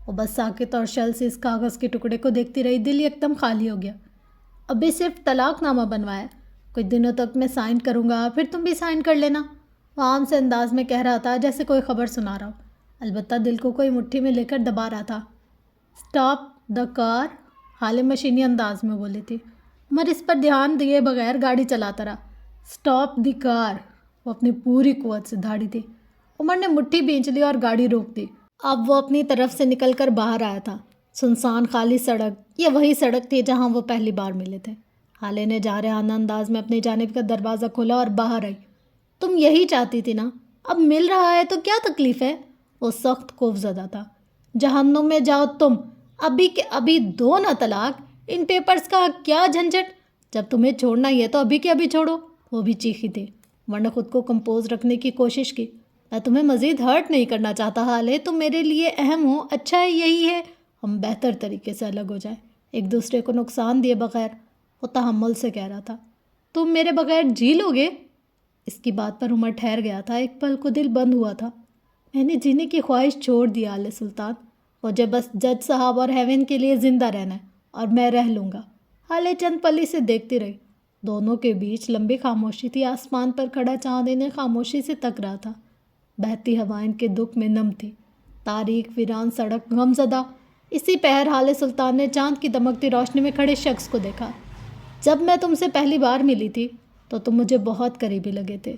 وہ بس ساکت اور شل سے اس کاغذ کے ٹکڑے کو دیکھتی رہی۔ دل ایک دم خالی ہو گیا۔ ابھی صرف طلاق نامہ بنوایا، کچھ دنوں تک میں سائن کروں گا، پھر تم بھی سائن کر لینا، وہ عام سے انداز میں کہہ رہا تھا جیسے کوئی خبر سنا رہا ہو، البتہ دل کو کوئی مٹھی میں لے کر دبا رہا تھا۔ اسٹاپ دا کار، حالے مشینی انداز میں بولی تھی۔ عمر اس پر دھیان دیے بغیر گاڑی چلاتا رہا۔ اسٹاپ دی کار، وہ اپنی پوری قوت سے دھاڑی تھی۔ عمر نے مٹھی بھینچ لی اور گاڑی روک دی۔ اب وہ اپنی طرف سے نکل کر باہر آیا تھا۔ سنسان خالی سڑک، یہ وہی سڑک تھی جہاں وہ پہلی بار ملے تھے۔ حالے نے جارحانہ انداز میں اپنی جانب کا دروازہ کھولا اور باہر آئی۔ تم یہی چاہتی تھی نا؟ اب مل رہا ہے تو کیا تکلیف ہے؟ وہ سخت خوف زدہ تھا۔ جہنم میں جاؤ تم، ابھی کے ابھی دو نا طلاق، ان پیپرز کا کیا جھنجھٹ، جب تمہیں چھوڑنا ہی ہے تو ابھی کے ابھی چھوڑو، وہ بھی چیخی تھی۔ عمر نے خود کو کمپوز رکھنے کی کوشش کی۔ میں تمہیں مزید ہرٹ نہیں کرنا چاہتا حالے، تم میرے لیے اہم ہو، اچھا ہے یہی ہے، ہم بہتر طریقے سے الگ ہو جائیں، ایک دوسرے کو نقصان دیے بغیر، وہ تحمل سے کہہ رہا تھا۔ تم میرے بغیر جی لو گے؟ اس کی بات پر عمر ٹھہر گیا تھا، ایک پل کو دل بند ہوا تھا۔ میں نے جینے کی خواہش چھوڑ دی آل سلطان، مجھے بس جج صاحب اور ہیون کے لیے زندہ رہنا ہے، اور میں رہ لوں گا۔ حالے چند پل اسے دیکھتی رہی۔ دونوں کے بیچ لمبی خاموشی تھی۔ آسمان پر کھڑا چاند انہیں خاموشی سے تک رہا تھا۔ بہتی ہوائیں ان کے دکھ میں نم تھی۔ تاریک ویران سڑک، غمزدہ۔ اسی پہر حالے سلطان نے چاند کی دمکتی روشنی میں کھڑے شخص کو دیکھا۔ جب میں تم سے پہلی بار ملی تھی تو تم مجھے بہت قریبی لگے تھے۔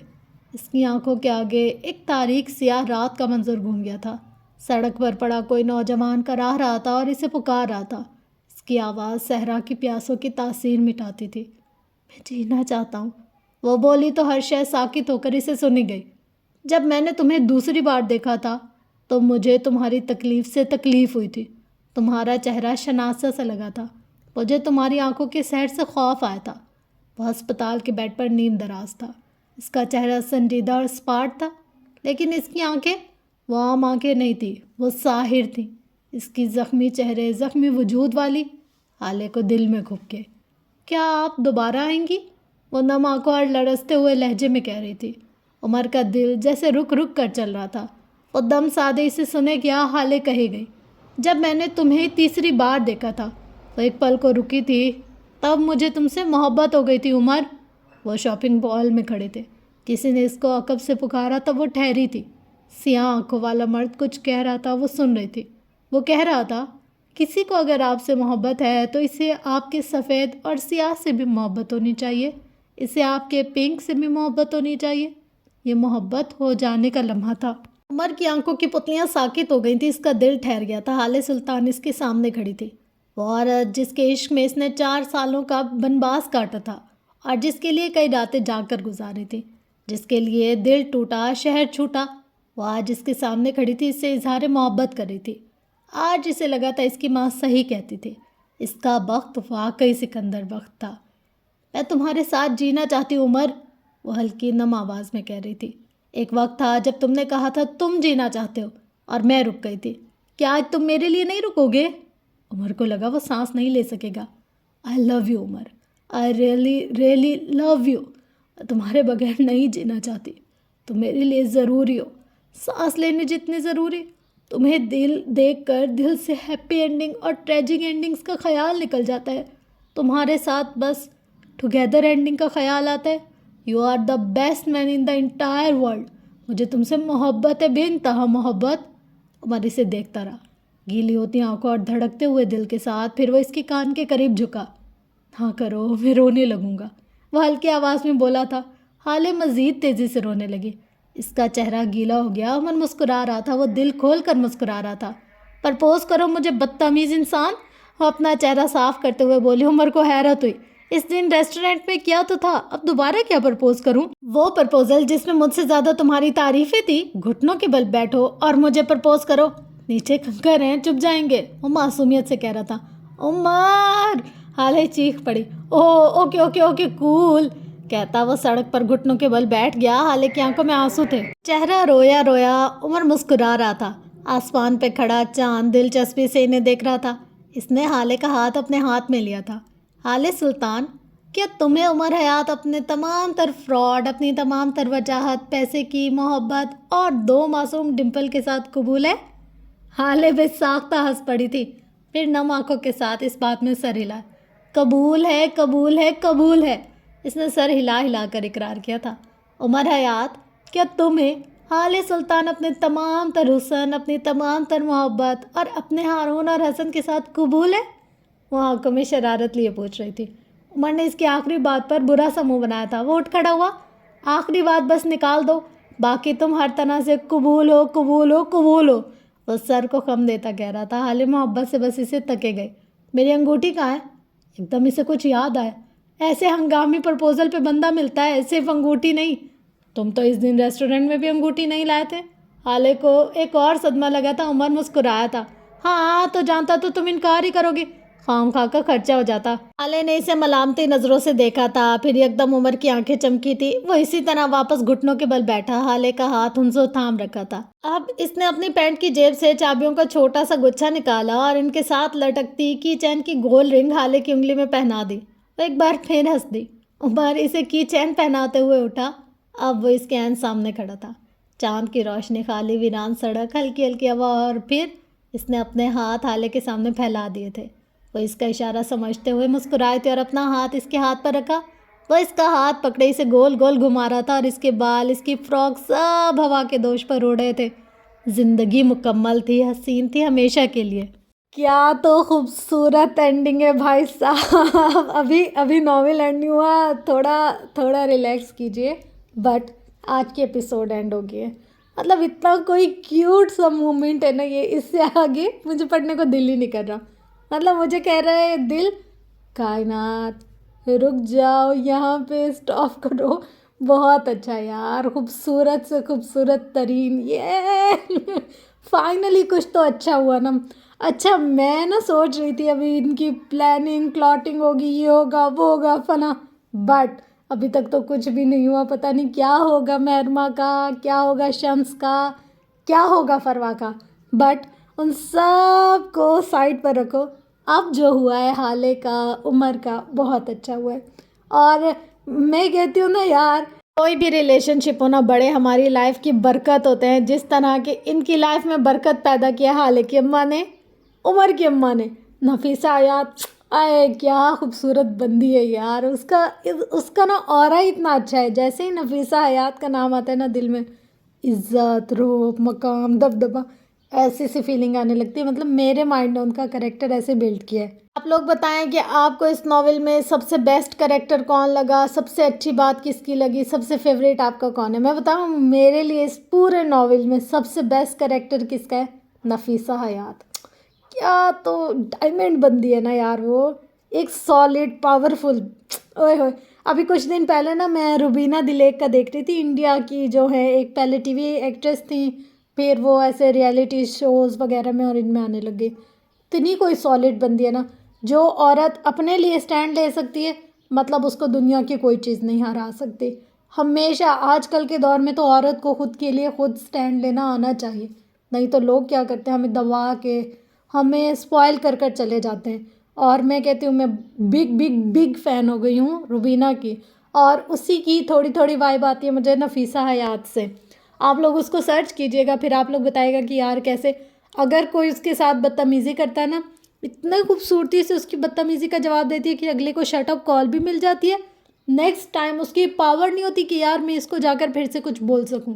اس کی آنکھوں کے آگے ایک تاریک سیاہ رات کا منظر گھوم گیا تھا۔ سڑک پر پڑا کوئی نوجوان کراہ رہا تھا اور اسے پکار رہا تھا۔ اس کی آواز صحرا کی پیاسوں کی تاثیر مٹاتی تھی۔ میں جینا چاہتا ہوں، وہ بولی تو ہر شے ساکت ہو کر اسے سنی گئی۔ جب میں نے تمہیں دوسری بار دیکھا تھا تو مجھے تمہاری تکلیف سے تکلیف ہوئی تھی۔ تمہارا چہرہ شناسا سا لگا تھا، مجھے تمہاری آنکھوں کے سحر سے خوف آیا تھا۔ وہ ہسپتال کے بیڈ پر نیم دراز تھا۔ اس کا چہرہ سنجیدہ اور اسپاٹ تھا، لیکن اس کی آنکھیں وہ عام آنکھیں نہیں تھیں، وہ ساحر تھیں۔ اس کی زخمی چہرے، زخمی وجود والی، حالے کو دل میں گھپ کے۔ کیا آپ دوبارہ آئیں گی؟ وہ نم آنکھوں اور لرزتے ہوئے لہجے میں کہہ رہی تھی۔ عمر کا دل جیسے رک رک کر چل رہا تھا۔ وہ دم سادے اسے سنے کیا حالے کہے گئی۔ جب میں نے تمہیں تیسری بار دیکھا تھا وہ ایک پل کو رکی تھی، تب مجھے تم سے محبت ہو گئی تھی عمر۔ وہ شاپنگ مال میں کھڑے تھے، کسی نے اس کو عقب سے پکارا تب وہ ٹھہری تھی۔ سیاہ آنکھوں والا مرد کچھ کہہ رہا تھا، وہ سن رہی تھی۔ وہ کہہ رہا تھا، کسی کو اگر آپ سے محبت ہے تو اسے آپ کے سفید اور سیاہ سے بھی محبت ہونی چاہیے، اسے آپ کے پنک سے بھی محبت ہونی چاہیے۔ یہ محبت ہو جانے کا لمحہ تھا۔ عمر کی آنکھوں کی پتلیاں ساکت ہو گئی تھیں، اس کا دل ٹھہر گیا تھا۔ حالے سلطان اس کے سامنے کھڑی تھی، وہ عورت جس کے عشق میں اس نے 4 سالوں کا بنواس کاٹا تھا اور جس کے لیے کئی راتیں جاگ کر گزاری تھی، جس کے لیے دل ٹوٹا، شہر چھوٹا۔ وہ آج اس کے سامنے کھڑی تھی، اس سے اظہار محبت کر رہی تھی۔ آج اسے لگا تھا اس کی ماں صحیح کہتی تھی، اس کا بخت واقعی سکندر بخت تھا۔ میں تمہارے ساتھ جینا چاہتی ہوں عمر، وہ ہلکی نم آواز میں کہہ رہی تھی۔ ایک وقت تھا جب تم نے کہا تھا تم جینا چاہتے ہو اور میں رک گئی تھی، کیا آج تم میرے لیے نہیں رکو گے؟ عمر کو لگا وہ سانس نہیں لے سکے گا۔ I love you Umar, I really really love you, میں تمہارے بغیر نہیں جینا چاہتی، تم میرے لیے ضروری ہو، سانس لینے جتنی ضروری۔ تمہیں دل دیکھ کر دل سے ہیپی اینڈنگ اور ٹریجک اینڈنگز کا خیال نکل جاتا ہے، تمہارے ساتھ بس ٹوگیدر اینڈنگ کا خیال آتا ہے۔ You are the best man in the entire world, مجھے تم سے محبت ہے، بے انتہا محبت۔ عمر اسے دیکھتا رہا، گیلی ہوتی آنکھوں اور دھڑکتے ہوئے دل کے ساتھ۔ پھر وہ اس کے کان کے قریب جھکا۔ ہاں کرو، میں رونے لگوں گا، وہ ہلکی آواز میں بولا تھا۔ حالے مزید تیزی سے رونے لگی، اس کا چہرہ گیلا ہو گیا۔ عمر مسکرا رہا تھا، وہ دل کھول کر مسکرا رہا تھا۔ پرپوز کرو مجھے بدتمیز انسان، وہ اپنا چہرہ صاف کرتے ہوئے بولی۔ عمر کو حیرت ہوئی، اس دن ریسٹورنٹ میں کیا تو تھا، اب دوبارہ کیا پرپوز کروں؟ وہ پرپوزل جس میں مجھ سے زیادہ تمہاری تعریفیں تھی، گھٹنوں کے بل بیٹھو اور مجھے پرپوز کرو، نیچے کنکر ہیں چپ جائیں گے، وہ معصومیت سے کہہ رہا تھا۔ عمر! حالے چیخ پڑی۔ اوکے اوکے اوکے کول کہتا وہ سڑک پر گھٹنوں کے بل بیٹھ گیا۔ حالے کی آنکھوں میں آنسو تھے، چہرہ رویا رویا۔ عمر مسکرا رہا تھا، آسمان پہ کھڑا چاند دلچسپی سے انہیں دیکھ رہا تھا۔ اس نے حالے کا ہاتھ اپنے ہاتھ میں لیا تھا۔ حالے سلطان، کیا تمہیں عمر حیات اپنے تمام تر فراڈ، اپنی تمام تر وجاہت، پیسے کی محبت اور 2 معصوم ڈمپل کے ساتھ قبول ہے؟ حالے بے ساختہ ہنس پڑی تھی، پھر نم آنکھوں کے ساتھ اس بات میں سر ہلا۔ قبول ہے قبول ہے قبول ہے، اس نے سر ہلا ہلا کر اقرار کیا تھا۔ عمر حیات، کیا تمہیں حالے سلطان اپنے تمام تر حسن، اپنی تمام تر محبت اور اپنے ہارون اور حسن کے ساتھ قبول ہے؟ وہ آنکھوں میں شرارت لیے پوچھ رہی تھی۔ عمر نے اس کی آخری بات پر برا سا منہ بنایا تھا۔ وہ اٹھ کھڑا ہوا۔ آخری بات بس نکال دو، باقی تم ہر طرح سے قبول ہو قبول ہو قبول ہو۔ وہ سر کو خم دیتا کہہ رہا تھا۔ حالے محبت سے بس اسے تکے گئے۔ میری انگوٹھی کہاں ہے؟ ایک دم اسے کچھ یاد آیا۔ ایسے ہنگامی پرپوزل پہ بندہ ملتا ہے، صرف انگوٹھی نہیں۔ تم تو اس دن ریسٹورنٹ میں بھی انگوٹھی نہیں لائے تھے۔ حالے کو ایک اور صدمہ لگا تھا۔ عمر مسکرایا تھا۔ ہاں تو جانتا تو تم انکار ہی کرو گے، خام خواہ کا خرچہ ہو جاتا۔ حالے نے اسے ملامتی نظروں سے دیکھا تھا، پھر یکدم عمر کی آنکھیں چمکی تھی۔ وہ اسی طرح واپس گھٹنوں کے بل بیٹھا، حالے کا ہاتھ ہنسو تھام رکھا تھا۔ اب اس نے اپنی پینٹ کی جیب سے چابیوں کا چھوٹا سا گچھا نکالا اور ان کے ساتھ لٹکتی کی چین کی گول رنگ حالے کی انگلی میں پہنا دی۔ وہ ایک بار پھر ہنس دی۔ عمر اسے کی چین پہناتے ہوئے اٹھا۔ اب وہ اس کے عین سامنے کھڑا تھا، چاند کی روشنی، خالی ویران سڑک، ہلکی ہلکی ہوا، اور پھر اس نے اپنے ہاتھ حالے کے سامنے پھیلا دیے تھے۔ وہ اس کا اشارہ سمجھتے ہوئے مسکرائے تھے اور اپنا ہاتھ اس کے ہاتھ پر رکھا۔ وہ اس کا ہاتھ پکڑے اسے گول گول گھما رہا تھا اور اس کے بال، اس کی فراک سب ہوا کے دوش پر اڑ رہے تھے۔ زندگی مکمل تھی، حسین تھی ہمیشہ کے لیے۔ کیا تو خوبصورت اینڈنگ ہے بھائی صاحب۔ ابھی ناول اینڈ نہیں ہوا، تھوڑا ریلیکس کیجئے۔ بٹ آج کے ایپیسوڈ اینڈ ہو گئے، مطلب اتنا کوئی کیوٹ سا مومنٹ ہے نا یہ، اس سے آگے مجھے پڑھنے کو دل ہی نہیں کر رہا۔ مطلب مجھے کہہ رہا ہے دل، کائنات رک جاؤ، یہاں پہ اسٹاپ کرو۔ بہت اچھا یار، خوبصورت سے خوبصورت ترین، یہ فائنلی کچھ تو اچھا ہوا نا۔ اچھا میں نا سوچ رہی تھی ابھی ان کی پلاننگ پلاٹنگ ہوگی، یہ ہوگا وہ ہوگا فلاں، بٹ ابھی تک تو کچھ بھی نہیں ہوا۔ پتہ نہیں کیا ہوگا مہرما کا، کیا ہوگا شمس کا، کیا ہوگا فروا کا، بٹ ان سب کو سائڈ پر رکھو۔ اب جو ہوا ہے حالے کا، عمر کا، بہت اچھا ہوا ہے۔ اور میں کہتی ہوں نا یار، کوئی بھی ریلیشن شپ ہونا بڑے ہماری لائف کی برکت ہوتے ہیں، جس طرح کہ ان کی لائف میں برکت پیدا کیا حالے کی اماں نے، عمر کی اماں نے۔ نفیسہ حیات، آئے کیا خوبصورت بندی ہے یار، اس کا نا اورا ہی اتنا اچھا ہے۔ جیسے ہی نفیسہ حیات کا نام آتا ہے نا، دل میں عزت، روب، مقام، دبدبہ، ایسی سی فیلنگ آنے لگتی ہے۔ مطلب میرے مائنڈ نے ان کا کریکٹر ایسے بلڈ کیا ہے۔ آپ لوگ بتائیں کہ آپ کو اس ناول میں سب سے بیسٹ کریکٹر کون لگا، سب سے اچھی بات کس کی لگی، سب سے فیوریٹ آپ کا کون ہے؟ میں بتاؤں میرے لیے اس پورے ناول میں سب سے بیسٹ کریکٹر کس کا ہے؟ نفیسہ حیات۔ کیا تو ڈائمنڈ بندی ہے نا یار، وہ ایک سالڈ پاورفل، اوئے ہوئے۔ ابھی کچھ دن پہلے نا میں روبینہ دلیک کا دیکھ رہی تھی، انڈیا کی جو ہے ایک پہلے ٹی وی ایکٹریس تھی، پھر وہ ایسے ریئلٹی شوز وغیرہ میں اور ان میں آنے لگ گئی۔ اتنی کوئی سالڈ بندی ہے نا، جو عورت اپنے لیے اسٹینڈ لے سکتی ہے، مطلب اس کو دنیا کی کوئی چیز نہیں ہرا سکتی۔ ہمیشہ آج کل کے دور میں تو عورت کو خود کے لیے خود اسٹینڈ لینا آنا چاہیے، نہیں تو لوگ کیا کرتے ہیں، ہمیں دبا کے، ہمیں اسپوائل کر کر چلے جاتے ہیں۔ اور میں کہتی ہوں میں بگ فین ہو گئی ہوں روبینہ کی، اور اسی کی تھوڑی تھوڑی وائب آتی ہے مجھے نفیسہ حیات سے۔ آپ لوگ اس کو سرچ کیجئے گا، پھر آپ لوگ بتائے گا کہ یار کیسے، اگر کوئی اس کے ساتھ بدتمیزی کرتا ہے نا، اتنے خوبصورتی سے اس کی بدتمیزی کا جواب دیتی ہے کہ اگلے کو شٹ اپ کال بھی مل جاتی ہے۔ نیکسٹ ٹائم اس کی پاور نہیں ہوتی کہ یار میں اس کو جا کر پھر سے کچھ بول سکوں۔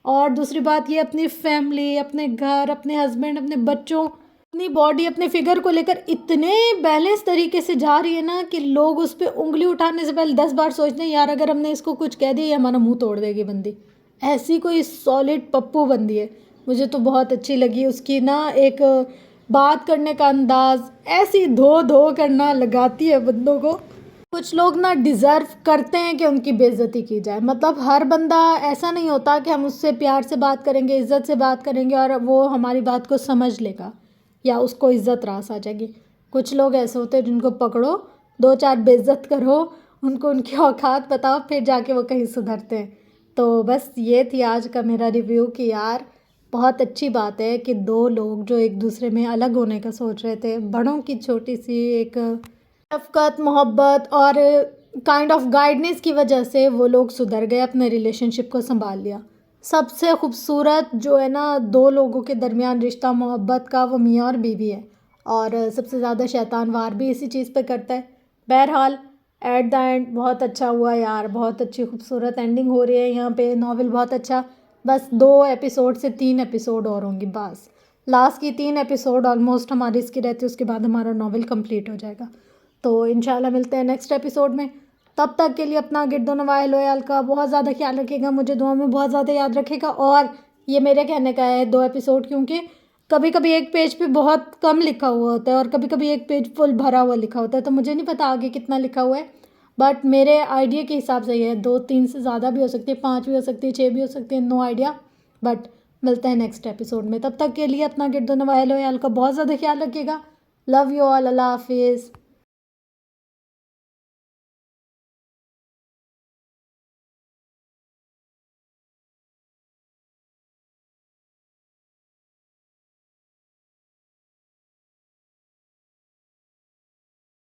اور دوسری بات یہ، اپنی فیملی، اپنے گھر، اپنے ہسبینڈ، اپنے بچوں، اپنی باڈی، اپنے فگر کو لے کر اتنے بیلنس طریقے سے جا رہی ہے نا کہ لوگ اس پہ انگلی اٹھانے سے پہلے 10 بار سوچتے ہیں یار اگر ہم نے اس کو کچھ کہہ دیا یہ ہمارا منہ توڑ دے گی بندی۔ ایسی کوئی سالڈ پپو بندی ہے، مجھے تو بہت اچھی لگی۔ اس کی نا ایک بات کرنے کا انداز ایسی دھو کرنا لگاتی ہے بندوں کو. کچھ لوگ نا ڈیزرو کرتے ہیں کہ ان کی بے عزتی کی جائے. مطلب ہر بندہ ایسا نہیں ہوتا کہ ہم اس سے پیار سے بات کریں گے، عزت سے بات کریں گے اور وہ ہماری بات کو سمجھ لے گا یا اس کو عزت راس آ جائے گی. کچھ لوگ ایسے ہوتے ہیں جن کو پکڑو، 2-4 بے عزت کرو، ان کو ان کی اوقات بتاؤ، پھر جا کے وہ کہیں سدھرتے ہیں. تو بس یہ تھی آج کا میرا ریویو کہ یار بہت اچھی بات ہے کہ 2 لوگ جو ایک دوسرے میں الگ ہونے کا سوچ رہے تھے، بڑوں کی چھوٹی سی ایک شفقت، محبت اور کائنڈ آف گائیڈنس کی وجہ سے وہ لوگ سدھر گئے، اپنے ریلیشن شپ کو سنبھال لیا. سب سے خوبصورت جو ہے نا 2 لوگوں کے درمیان رشتہ محبت کا، وہ میاں اور بیوی ہے. اور سب سے زیادہ شیطان وار بھی اسی چیز پہ کرتا ہے. بہرحال ایٹ دا اینڈ بہت اچھا ہوا یار، بہت اچھی خوبصورت اینڈنگ ہو رہی ہے یہاں پہ. ناول بہت اچھا. بس 2 ایپیسوڈ سے 3 ایپیسوڈ اور ہوں گی بس. لاسٹ کی 3 ایپیسوڈ آلموسٹ ہماری اس کی رہتی ہے، اس کے بعد ہمارا ناول کمپلیٹ ہو جائے گا. تو انشاءاللہ ملتے ہیں نیکسٹ ایپیسوڈ میں. تب تک کے لیے اپنا گرد و نواح لویال کا بہت زیادہ خیال رکھے گا، مجھے دعاؤں میں بہت زیادہ یاد رکھے گا. اور یہ میرے کہنے کا ہے 2 ایپیسوڈ، کیونکہ کبھی کبھی ایک پیج پہ بہت کم لکھا ہوا ہوتا ہے اور کبھی کبھی ایک پیج فل بھرا ہوا لکھا ہوتا ہے. تو مجھے نہیں پتا آگے کتنا لکھا ہوا ہے، بٹ میرے آئیڈیا کے حساب سے یہ 2-3 سے زیادہ بھی ہو سکتی ہے، 5 بھی ہو سکتی ہے، 6 بھی ہو سکتی ہے، نو آئیڈیا. بٹ ملتے ہیں نیکسٹ ایپیسوڈ میں. تب تک کے لیے اپنا گرد و نواح لویال کا بہت زیادہ خیال رکھیے گا. Love you all. اللہ حافظ.